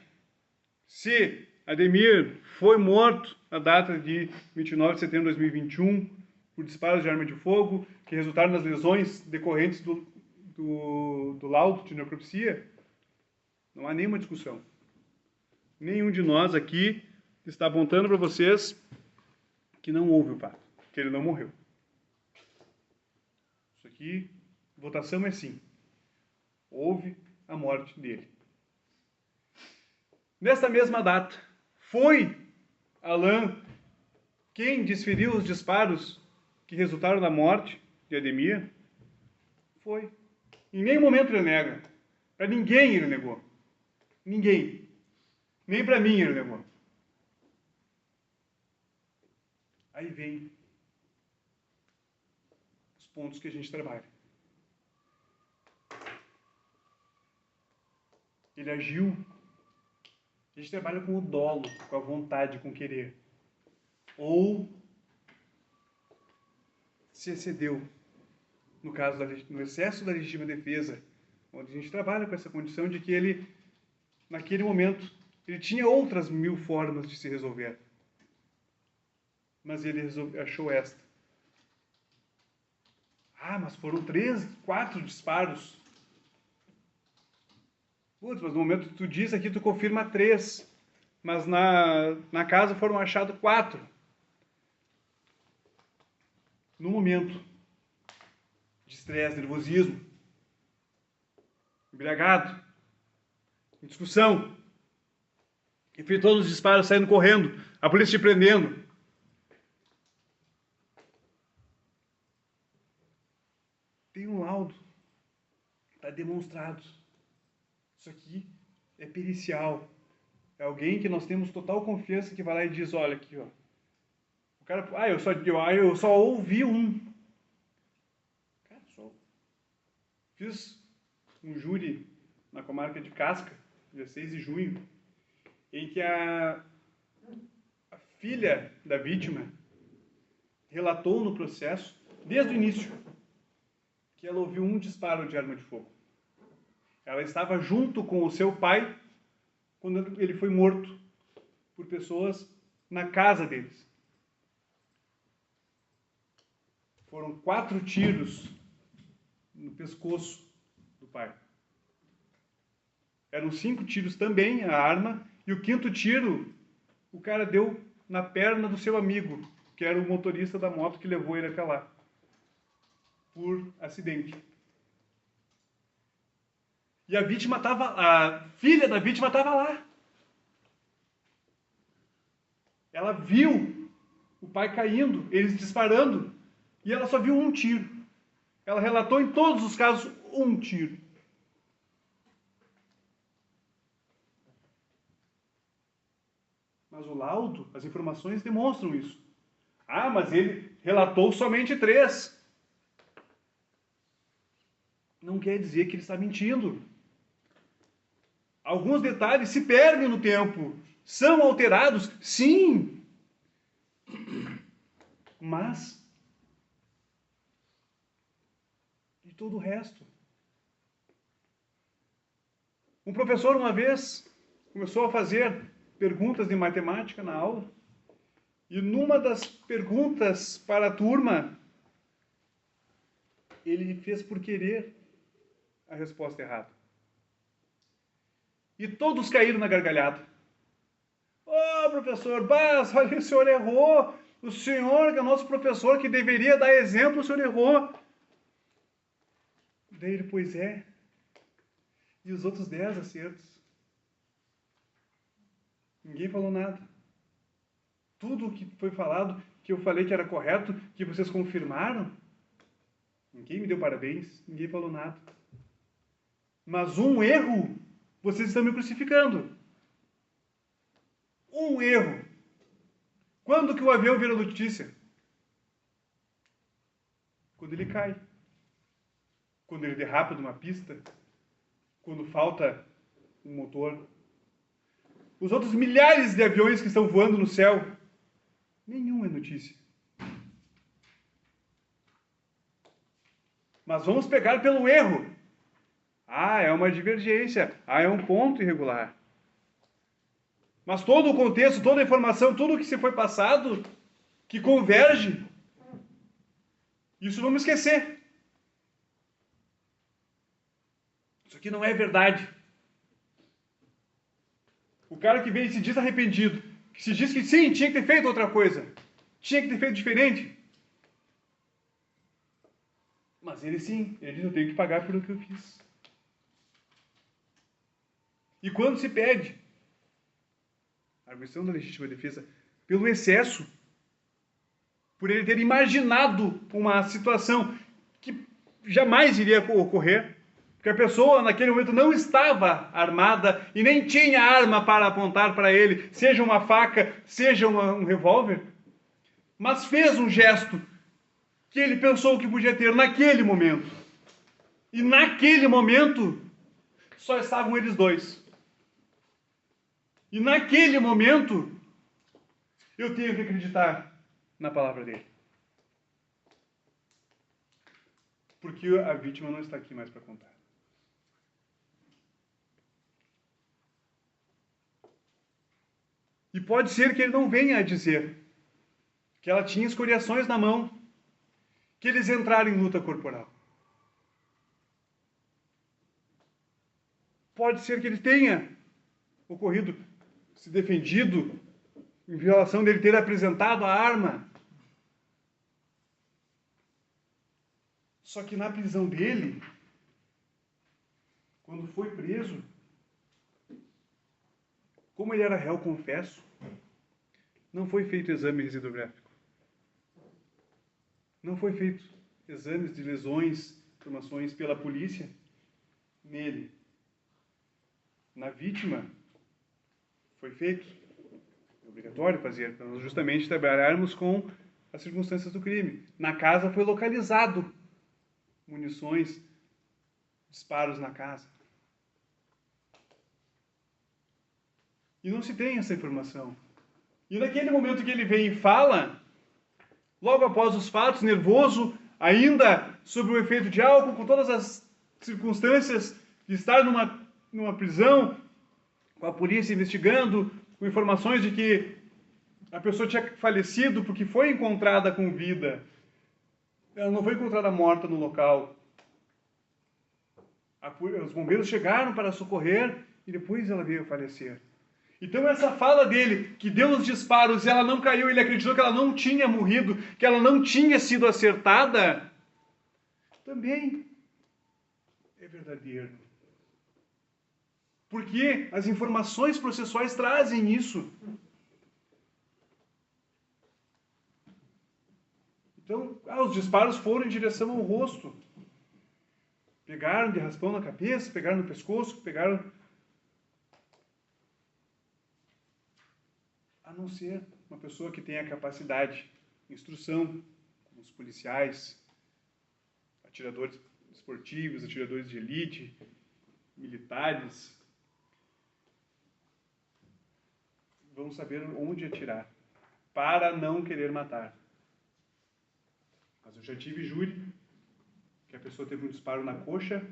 se Ademir foi morto na data de 29 de setembro de 2021 por disparos de arma de fogo que resultaram nas lesões decorrentes do laudo de necropsia, não há nenhuma discussão. Nenhum de nós aqui está apontando para vocês que não houve o fato, que ele não morreu. Isso aqui, votação é sim. Houve a morte dele. Nesta mesma data, foi Alain quem desferiu os disparos que resultaram na morte de Ademir? Foi. Em nenhum momento ele nega. Para ninguém ele negou. Ninguém. Nem para mim ele negou. Aí vem os pontos que a gente trabalha. Ele agiu. A gente trabalha com o dolo, com a vontade, com o querer. Ou se excedeu, no caso, no excesso da legítima defesa, onde a gente trabalha com essa condição de que ele, naquele momento, ele tinha outras 1000 formas de se resolver. Mas ele achou esta. Ah, mas foram 3, 4 disparos. Putz, mas no momento que tu diz aqui, tu confirma 3. Mas na casa foram achados 4. No momento de estresse, nervosismo, embriagado, em discussão, efetuando os disparos, saindo correndo, a polícia te prendendo. Tem um laudo, está demonstrado. Isso aqui é pericial. É alguém que nós temos total confiança que vai lá e diz, olha aqui, ó. O cara, eu só ouvi um. Cara, só fiz um júri na comarca de Casca, 16 de junho, em que a filha da vítima relatou no processo, desde o início, que ela ouviu um disparo de arma de fogo. Ela estava junto com o seu pai quando ele foi morto por pessoas na casa deles. Foram 4 tiros no pescoço do pai. Eram 5 tiros também, a arma, e o 5º tiro, o cara deu na perna do seu amigo, que era o motorista da moto que levou ele até lá, por acidente. E a filha da vítima estava lá. Ela viu o pai caindo, eles disparando, e ela só viu um tiro. Ela relatou em todos os casos um tiro. Mas o laudo, as informações demonstram isso. Ah, mas ele relatou somente 3. Não quer dizer que ele está mentindo. Alguns detalhes se perdem no tempo. São alterados, sim. Mas e todo o resto? Um professor, uma vez, começou a fazer perguntas de matemática na aula. E numa das perguntas para a turma, ele fez por querer a resposta errada. E todos caíram na gargalhada. Ô, professor, olha, o senhor errou. O senhor, que é o nosso professor, que deveria dar exemplo, o senhor errou. Daí ele, pois é. E os outros 10 acertos? Ninguém falou nada. Tudo que foi falado, que eu falei que era correto, que vocês confirmaram, ninguém me deu parabéns, ninguém falou nada. Mas um erro, vocês estão me crucificando. Um erro. Quando que o avião vira notícia? Quando ele cai. Quando ele derrapa de uma pista. Quando falta um motor. Os outros milhares de aviões que estão voando no céu, nenhum é notícia. Mas vamos pegar pelo erro. Ah, é uma divergência. Ah, é um ponto irregular. Mas todo o contexto, toda a informação, tudo o que se foi passado, que converge, isso vamos esquecer. Isso aqui não é verdade. O cara que vem e se diz arrependido, que se diz que sim, tinha que ter feito outra coisa, tinha que ter feito diferente. Mas ele sim, ele diz, eu tenho que pagar pelo que eu fiz. E quando se pede a arguição da legítima defesa pelo excesso, por ele ter imaginado uma situação que jamais iria ocorrer, porque a pessoa naquele momento não estava armada e nem tinha arma para apontar para ele, seja uma faca, seja um revólver, mas fez um gesto que ele pensou que podia ter naquele momento. E naquele momento só estavam eles dois. E naquele momento eu tenho que acreditar na palavra dele. Porque a vítima não está aqui mais para contar. E pode ser que ele não venha a dizer que ela tinha escoriações na mão, que eles entraram em luta corporal. Pode ser que ele tenha ocorrido, se defendido, em violação dele ter apresentado a arma. Só que na prisão dele, quando foi preso, como ele era réu confesso, não foi feito exame residográfico. Não foi feito exames de lesões, informações pela polícia nele. Na vítima, foi feito. É obrigatório fazer, para nós justamente trabalharmos com as circunstâncias do crime. Na casa foi localizado munições, disparos na casa. E não se tem essa informação. E naquele momento que ele vem e fala, logo após os fatos, nervoso, ainda sob o efeito de álcool, com todas as circunstâncias de estar numa prisão, com a polícia investigando, com informações de que a pessoa tinha falecido porque foi encontrada com vida. Ela não foi encontrada morta no local. Os bombeiros chegaram para socorrer e depois ela veio a falecer. Então essa fala dele, que deu os disparos e ela não caiu, ele acreditou que ela não tinha morrido, que ela não tinha sido acertada, também é verdadeiro. Porque as informações processuais trazem isso. Então, os disparos foram em direção ao rosto. Pegaram de raspão na cabeça, pegaram no pescoço, pegaram... a não ser uma pessoa que tenha capacidade, instrução, como os policiais, atiradores esportivos, atiradores de elite, militares, vão saber onde atirar, para não querer matar. Mas eu já tive júri que a pessoa teve um disparo na coxa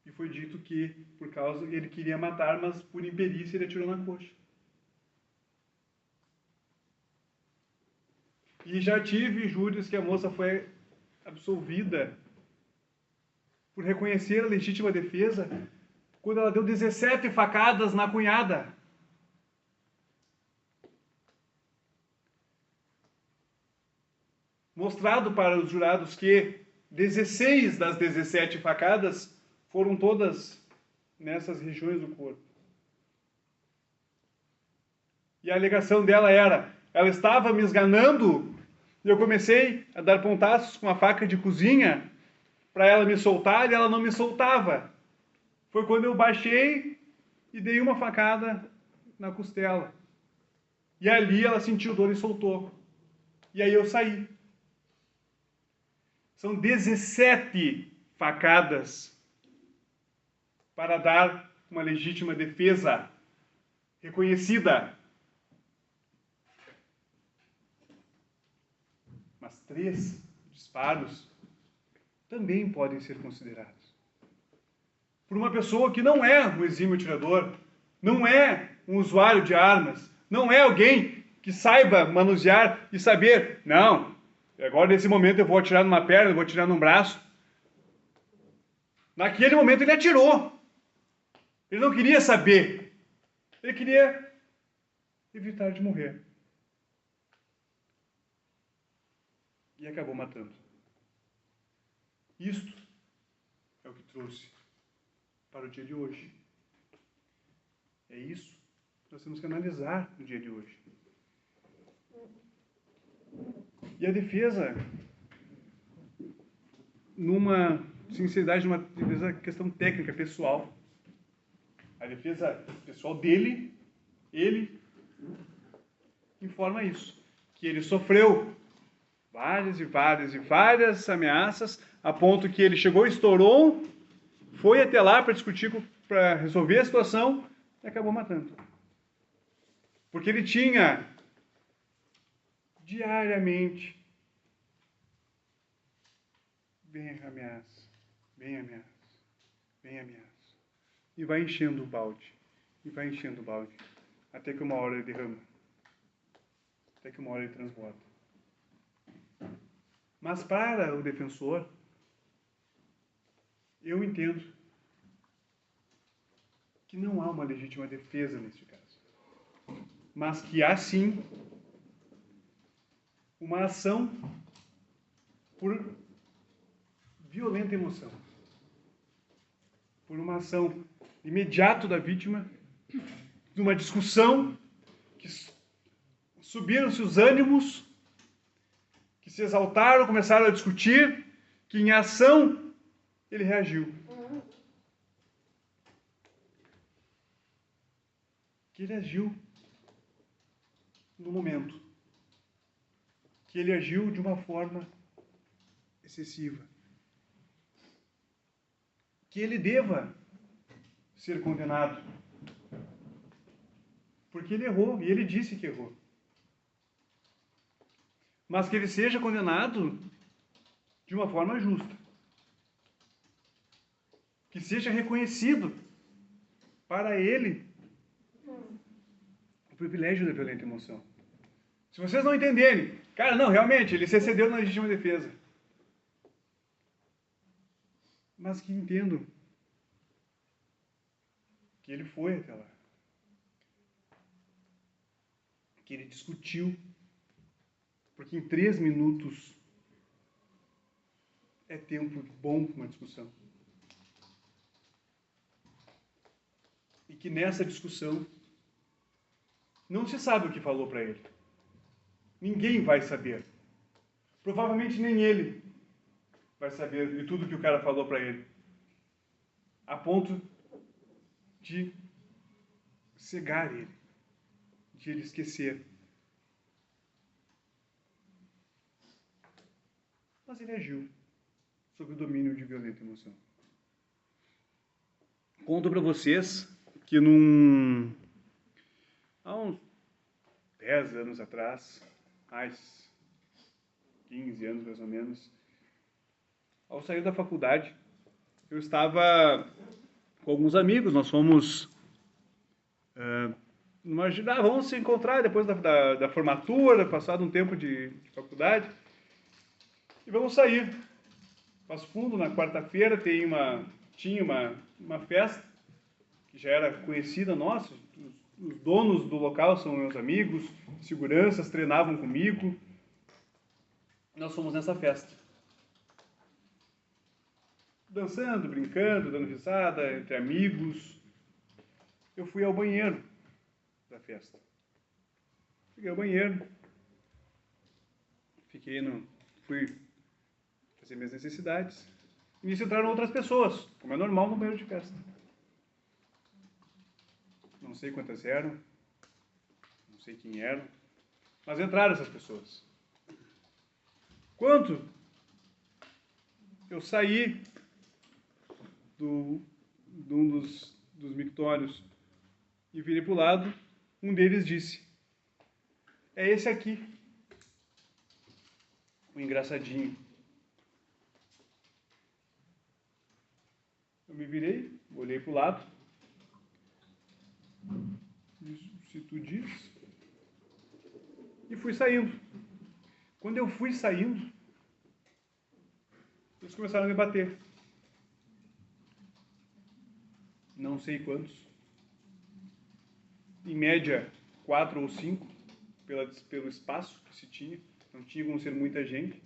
e foi dito que, por causa, ele queria matar, mas por imperícia ele atirou na coxa. E já tive júris que a moça foi absolvida por reconhecer a legítima defesa quando ela deu 17 facadas na cunhada. Mostrado para os jurados que 16 das 17 facadas foram todas nessas regiões do corpo. E a alegação dela era: ela estava me esganando e eu comecei a dar pontaços com a faca de cozinha para ela me soltar e ela não me soltava. Foi quando eu baixei e dei uma facada na costela. E ali ela sentiu dor e soltou. E aí eu saí. São 17 facadas para dar uma legítima defesa reconhecida. Mas 3 disparos também podem ser considerados. Por uma pessoa que não é um exímio atirador, não é um usuário de armas, não é alguém que saiba manusear e saber, não, agora nesse momento eu vou atirar numa perna, eu vou atirar num braço. Naquele momento ele atirou. Ele não queria saber. Ele queria evitar de morrer. E acabou matando. Isto é o que trouxe para o dia de hoje. É isso que nós temos que analisar no dia de hoje. E a defesa, numa sinceridade, numa defesa questão técnica, pessoal. A defesa pessoal dele, ele informa isso, que ele sofreu várias ameaças, a ponto que ele chegou, estourou, foi até lá para discutir, para resolver a situação e acabou matando. Porque ele tinha diariamente vem ameaça, vem ameaça, vem ameaça. E vai enchendo o balde, até que uma hora ele derrama, até que uma hora ele transborda. Mas para o defensor, eu entendo que não há uma legítima defesa neste caso, mas que há sim uma ação por violenta emoção, por uma ação imediata da vítima, de uma discussão que subiram-se os ânimos, que se exaltaram, começaram a discutir, que em ação ele reagiu. Que ele agiu no momento. Que ele agiu de uma forma excessiva. Que ele deva ser condenado. Porque ele errou, e ele disse que errou. Mas que ele seja condenado de uma forma justa. Que seja reconhecido para ele o privilégio da violenta emoção. Se vocês não entenderem, cara, não, realmente, ele se excedeu na legítima defesa. Mas que entendam que ele foi até lá. Que ele discutiu. Porque em 3 minutos é tempo bom para uma discussão. E que nessa discussão não se sabe o que falou para ele. Ninguém vai saber. Provavelmente nem ele vai saber de tudo que o cara falou para ele. A ponto de cegar ele. de ele esquecer. Mas ele agiu sob o domínio de violenta emoção. Conto para vocês que há uns 10 anos atrás, mais 15 anos mais ou menos, ao sair da faculdade, eu estava com alguns amigos, nós fomos vamos se encontrar depois da formatura, passado um tempo de faculdade, e vamos sair. Passo Fundo, na quarta-feira, tinha uma festa, que já era conhecida nossa, os donos do local são meus amigos, seguranças treinavam comigo, nós fomos nessa festa. Dançando, brincando, dando risada, entre amigos. Eu fui ao banheiro da festa. Cheguei ao banheiro, fui fazer minhas necessidades. E nisso entraram outras pessoas, como é normal no banheiro de festa. Não sei quantas eram, não sei quem eram, mas entraram essas pessoas. Quando eu saí de um dos mictórios e virei para o lado, um deles disse: "É esse aqui, o engraçadinho." Eu me virei, olhei para o lado, se tu diz, e fui saindo. Quando eu fui saindo, eles começaram a me bater. Não sei quantos. Em média, 4 ou 5, pelo espaço que se tinha. Não tinha como ser muita gente.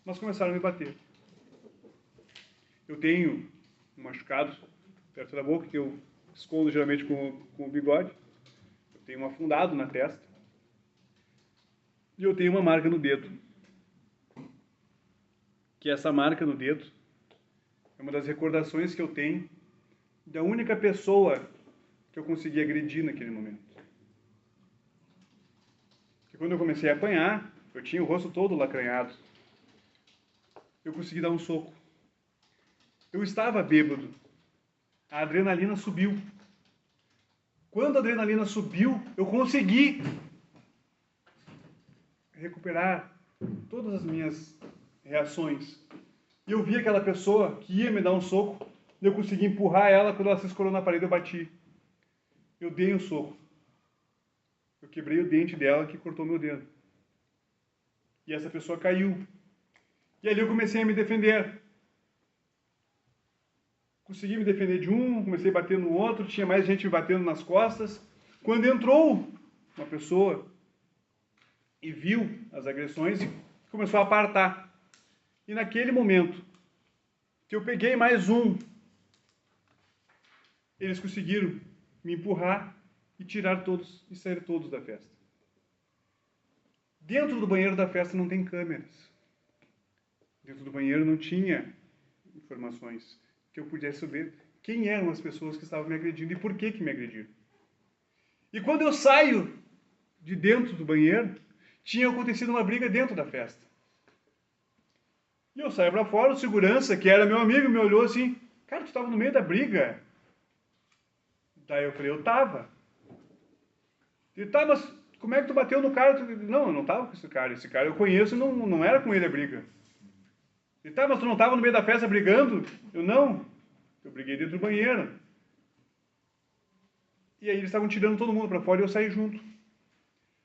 Mas começaram a me bater. Eu tenho um machucado perto da boca, que eu escondo geralmente com o bigode. Eu tenho um afundado na testa. E eu tenho uma marca no dedo. Que essa marca no dedo é uma das recordações que eu tenho da única pessoa que eu consegui agredir naquele momento. Porque quando eu comecei a apanhar, eu tinha o rosto todo lacranhado. Eu consegui dar um soco. Eu estava bêbado. A adrenalina subiu. Quando a adrenalina subiu, eu consegui recuperar todas as minhas reações. E eu vi aquela pessoa que ia me dar um soco, e eu consegui empurrar ela. Quando ela se escorou na parede, eu bati. Eu dei um soco. Eu quebrei o dente dela, que cortou meu dedo. E essa pessoa caiu. E ali eu comecei a me defender. Consegui me defender de um, comecei a bater no outro, tinha mais gente me batendo nas costas. Quando entrou uma pessoa e viu as agressões, começou a apartar. E naquele momento que eu peguei mais um, eles conseguiram me empurrar e tirar todos e sair todos da festa. Dentro do banheiro da festa não tem câmeras. Dentro do banheiro não tinha informações que eu pudesse saber quem eram as pessoas que estavam me agredindo e por que me agrediram. E quando eu saio de dentro do banheiro, tinha acontecido uma briga dentro da festa. E eu saio para fora, o segurança, que era meu amigo, me olhou assim: "Cara, tu estava no meio da briga?" Daí eu falei: "Eu estava." Ele: "Tá, mas como é que tu bateu no cara?" "Não, eu não estava com esse cara. Esse cara eu conheço, não era com ele a briga." Ele: "Tá, mas tu não estava no meio da festa brigando?" Eu: "Não, eu briguei dentro do banheiro." E aí eles estavam tirando todo mundo para fora e eu saí junto.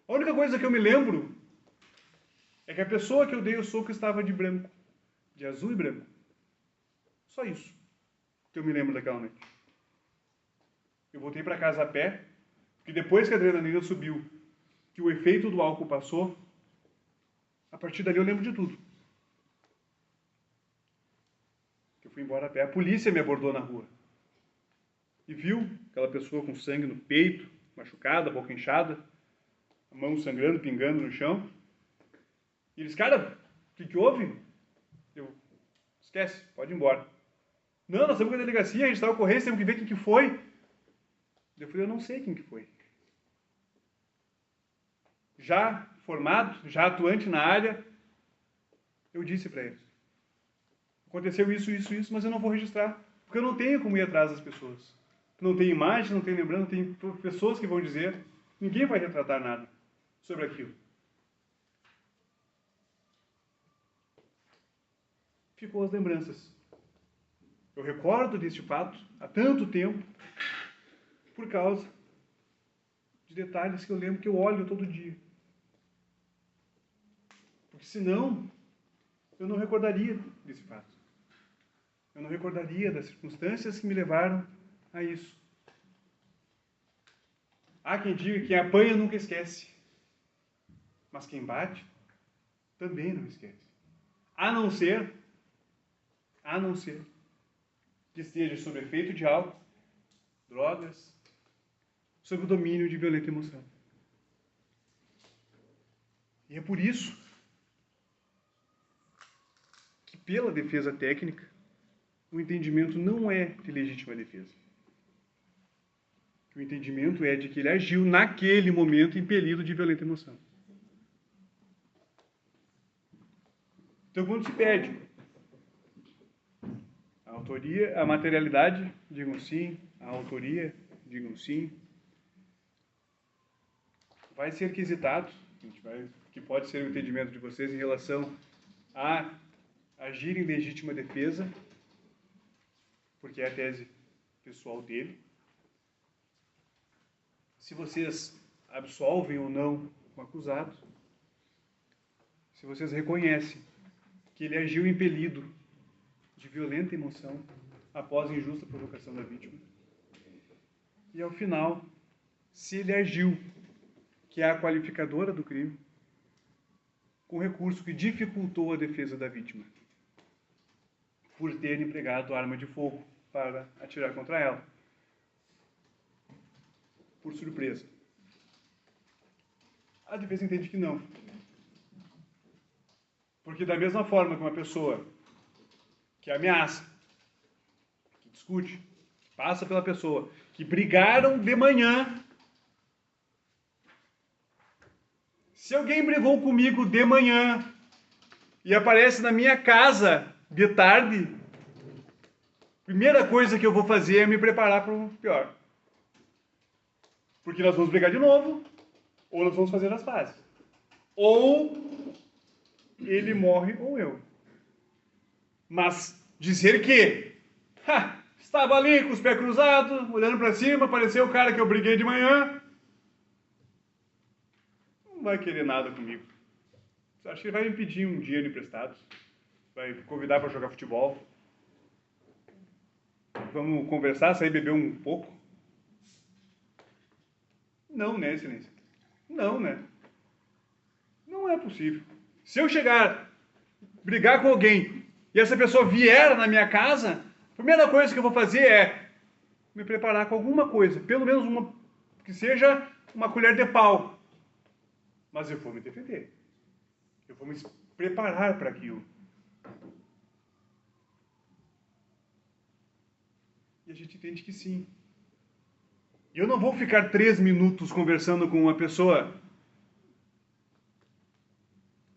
A única coisa que eu me lembro é que a pessoa que eu dei o soco estava de branco, de azul e branco. Só isso que eu me lembro daquela noite. Eu voltei para casa a pé, porque depois que a adrenalina subiu, que o efeito do álcool passou, a partir dali eu lembro de tudo. Eu fui embora a pé. A polícia me abordou na rua e viu aquela pessoa com sangue no peito, machucada, a boca inchada, a mão sangrando, pingando no chão. E eles: "Cara, o que houve?" Eu: "Esquece, pode ir embora." "Não, nós estamos com a delegacia, a gente está na ocorrência, temos que ver quem que foi." Eu falei: "Eu não sei quem que foi." já formado, já atuante na área, eu disse para eles: aconteceu isso, isso, isso, mas eu não vou registrar, porque eu não tenho como ir atrás das pessoas. Não tem imagem, não tem lembrança, não tem pessoas que vão dizer, ninguém vai retratar nada sobre aquilo. Ficou as lembranças. Eu recordo deste fato há tanto tempo, por causa de detalhes que eu lembro que eu olho todo dia. Porque senão, eu não recordaria desse fato. Eu não recordaria das circunstâncias que me levaram a isso. Há quem diga que quem apanha nunca esquece. Mas quem bate, também não esquece. A não ser que esteja sob efeito de álcool, drogas, sob o domínio de violenta emoção. E é por isso que, pela defesa técnica, o entendimento não é de legítima defesa. O entendimento é de que ele agiu naquele momento impelido de violenta emoção. Então, quando se pede a autoria, a materialidade, digam sim, a autoria, digam sim, vai ser requisitado, que pode ser o entendimento de vocês em relação a agir em legítima defesa, porque é a tese pessoal dele. Se vocês absolvem ou não o acusado, se vocês reconhecem que ele agiu impelido de violenta emoção após a injusta provocação da vítima, e ao final, se ele agiu, que é a qualificadora do crime, com recurso que dificultou a defesa da vítima, por ter empregado arma de fogo para atirar contra ela, por surpresa. A defesa entende que não. Porque da mesma forma que uma pessoa que ameaça, que discute, que passa pela pessoa, que brigaram de manhã, se alguém brigou comigo de manhã e aparece na minha casa de tarde, a primeira coisa que eu vou fazer é me preparar para o pior. Porque nós vamos brigar de novo, ou nós vamos fazer as pazes. Ou ele morre ou eu. Mas dizer que estava ali com os pés cruzados, olhando para cima, apareceu o cara que eu briguei de manhã, não vai querer nada comigo. Acho que ele vai me pedir um dinheiro emprestado, vai me convidar para jogar futebol. Vamos conversar, sair beber um pouco. Não, né, Excelência? Não, né? Não é possível. Se eu chegar, brigar com alguém, e essa pessoa vier na minha casa, a primeira coisa que eu vou fazer é me preparar com alguma coisa, pelo menos uma, que seja uma colher de pau. Mas eu vou me defender. Eu vou me preparar para aquilo. E a gente entende que sim. E eu não vou ficar 3 minutos conversando com uma pessoa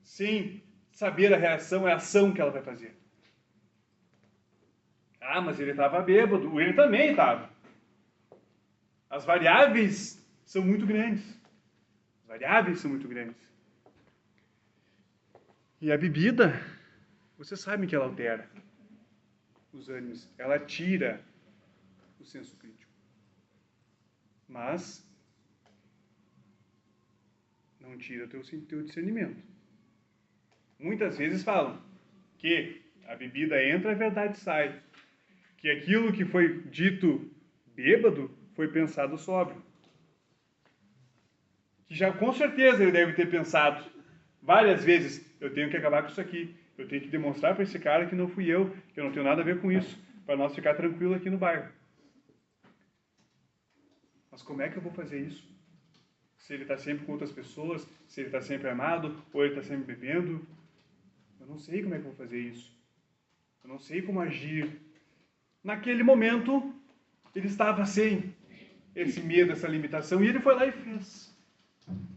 sem saber a reação, a ação que ela vai fazer. Ah, mas ele estava bêbado. Ele também estava. As variáveis são muito grandes. As variáveis são muito grandes. E a bebida, vocês sabem que ela altera os ânimos. Ela tira o senso crítico. Mas não tira o teu discernimento. Muitas vezes falam que a bebida entra, a verdade sai. Que aquilo que foi dito bêbado foi pensado sóbrio. Que já com certeza ele deve ter pensado várias vezes, eu tenho que acabar com isso aqui. Eu tenho que demonstrar para esse cara que não fui eu, que eu não tenho nada a ver com isso, para nós ficar tranquilo aqui no bairro. Mas como é que eu vou fazer isso? Se ele está sempre com outras pessoas, se ele está sempre armado, ou ele está sempre bebendo. Eu não sei como é que eu vou fazer isso. Eu não sei como agir. Naquele momento, ele estava sem esse medo, essa limitação, e ele foi lá e fez.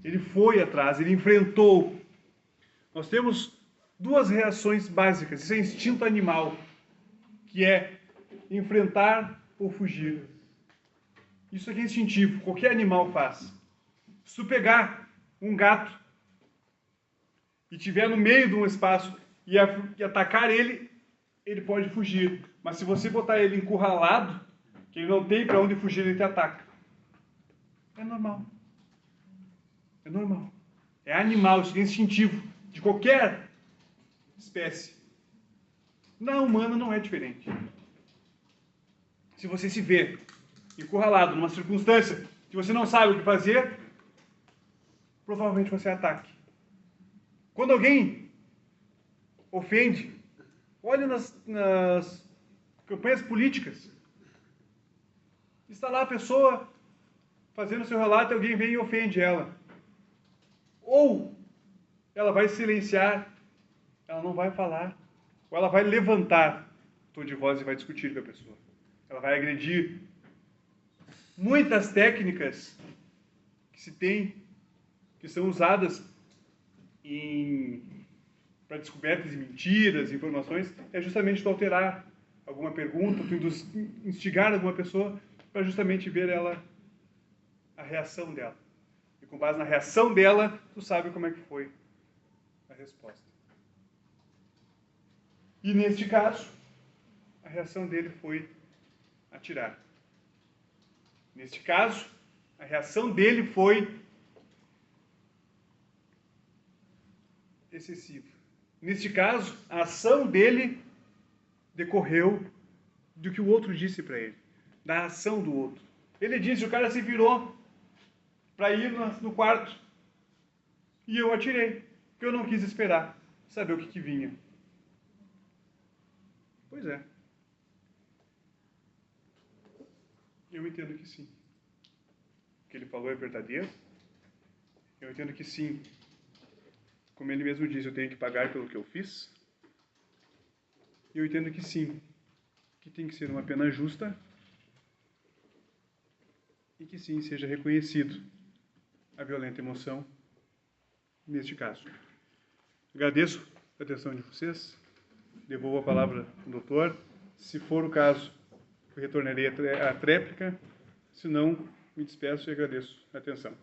Ele foi atrás, ele enfrentou. Nós temos duas reações básicas. Isso é instinto animal, que é enfrentar ou fugir. Isso aqui é instintivo, qualquer animal faz. Se tu pegar um gato e tiver no meio de um espaço e atacar ele, ele pode fugir. Mas se você botar ele encurralado, que ele não tem para onde fugir, ele te ataca. É normal. É normal. É animal, isso é instintivo, de qualquer espécie. Na humana não é diferente. Se você se vê encurralado numa circunstância que você não sabe o que fazer, provavelmente você ataque. Quando alguém ofende, olha nas campanhas políticas. Está lá a pessoa fazendo seu relato e alguém vem e ofende ela. Ou ela vai silenciar, ela não vai falar. Ou ela vai levantar o tom de voz e vai discutir com a pessoa. Ela vai agredir. Muitas técnicas que se tem, que são usadas para descobertas de mentiras, informações, é justamente tu alterar alguma pergunta, tu instigar alguma pessoa para justamente ver a reação dela. E com base na reação dela, tu sabe como é que foi a resposta. E neste caso, a reação dele foi atirar. Neste caso, a reação dele foi excessiva. Neste caso, a ação dele decorreu do que o outro disse para ele, da ação do outro. Ele disse, o cara se virou para ir no quarto e eu atirei, porque eu não quis esperar, saber o que vinha. Pois é. Eu entendo que sim. O que ele falou é verdadeiro. Eu entendo que sim. Como ele mesmo diz, eu tenho que pagar pelo que eu fiz. E eu entendo que sim, que tem que ser uma pena justa e que sim seja reconhecido a violenta emoção neste caso. Agradeço a atenção de vocês. Devolvo a palavra ao doutor. Se for o caso, eu retornarei à tréplica. Se não, me despeço e agradeço a atenção.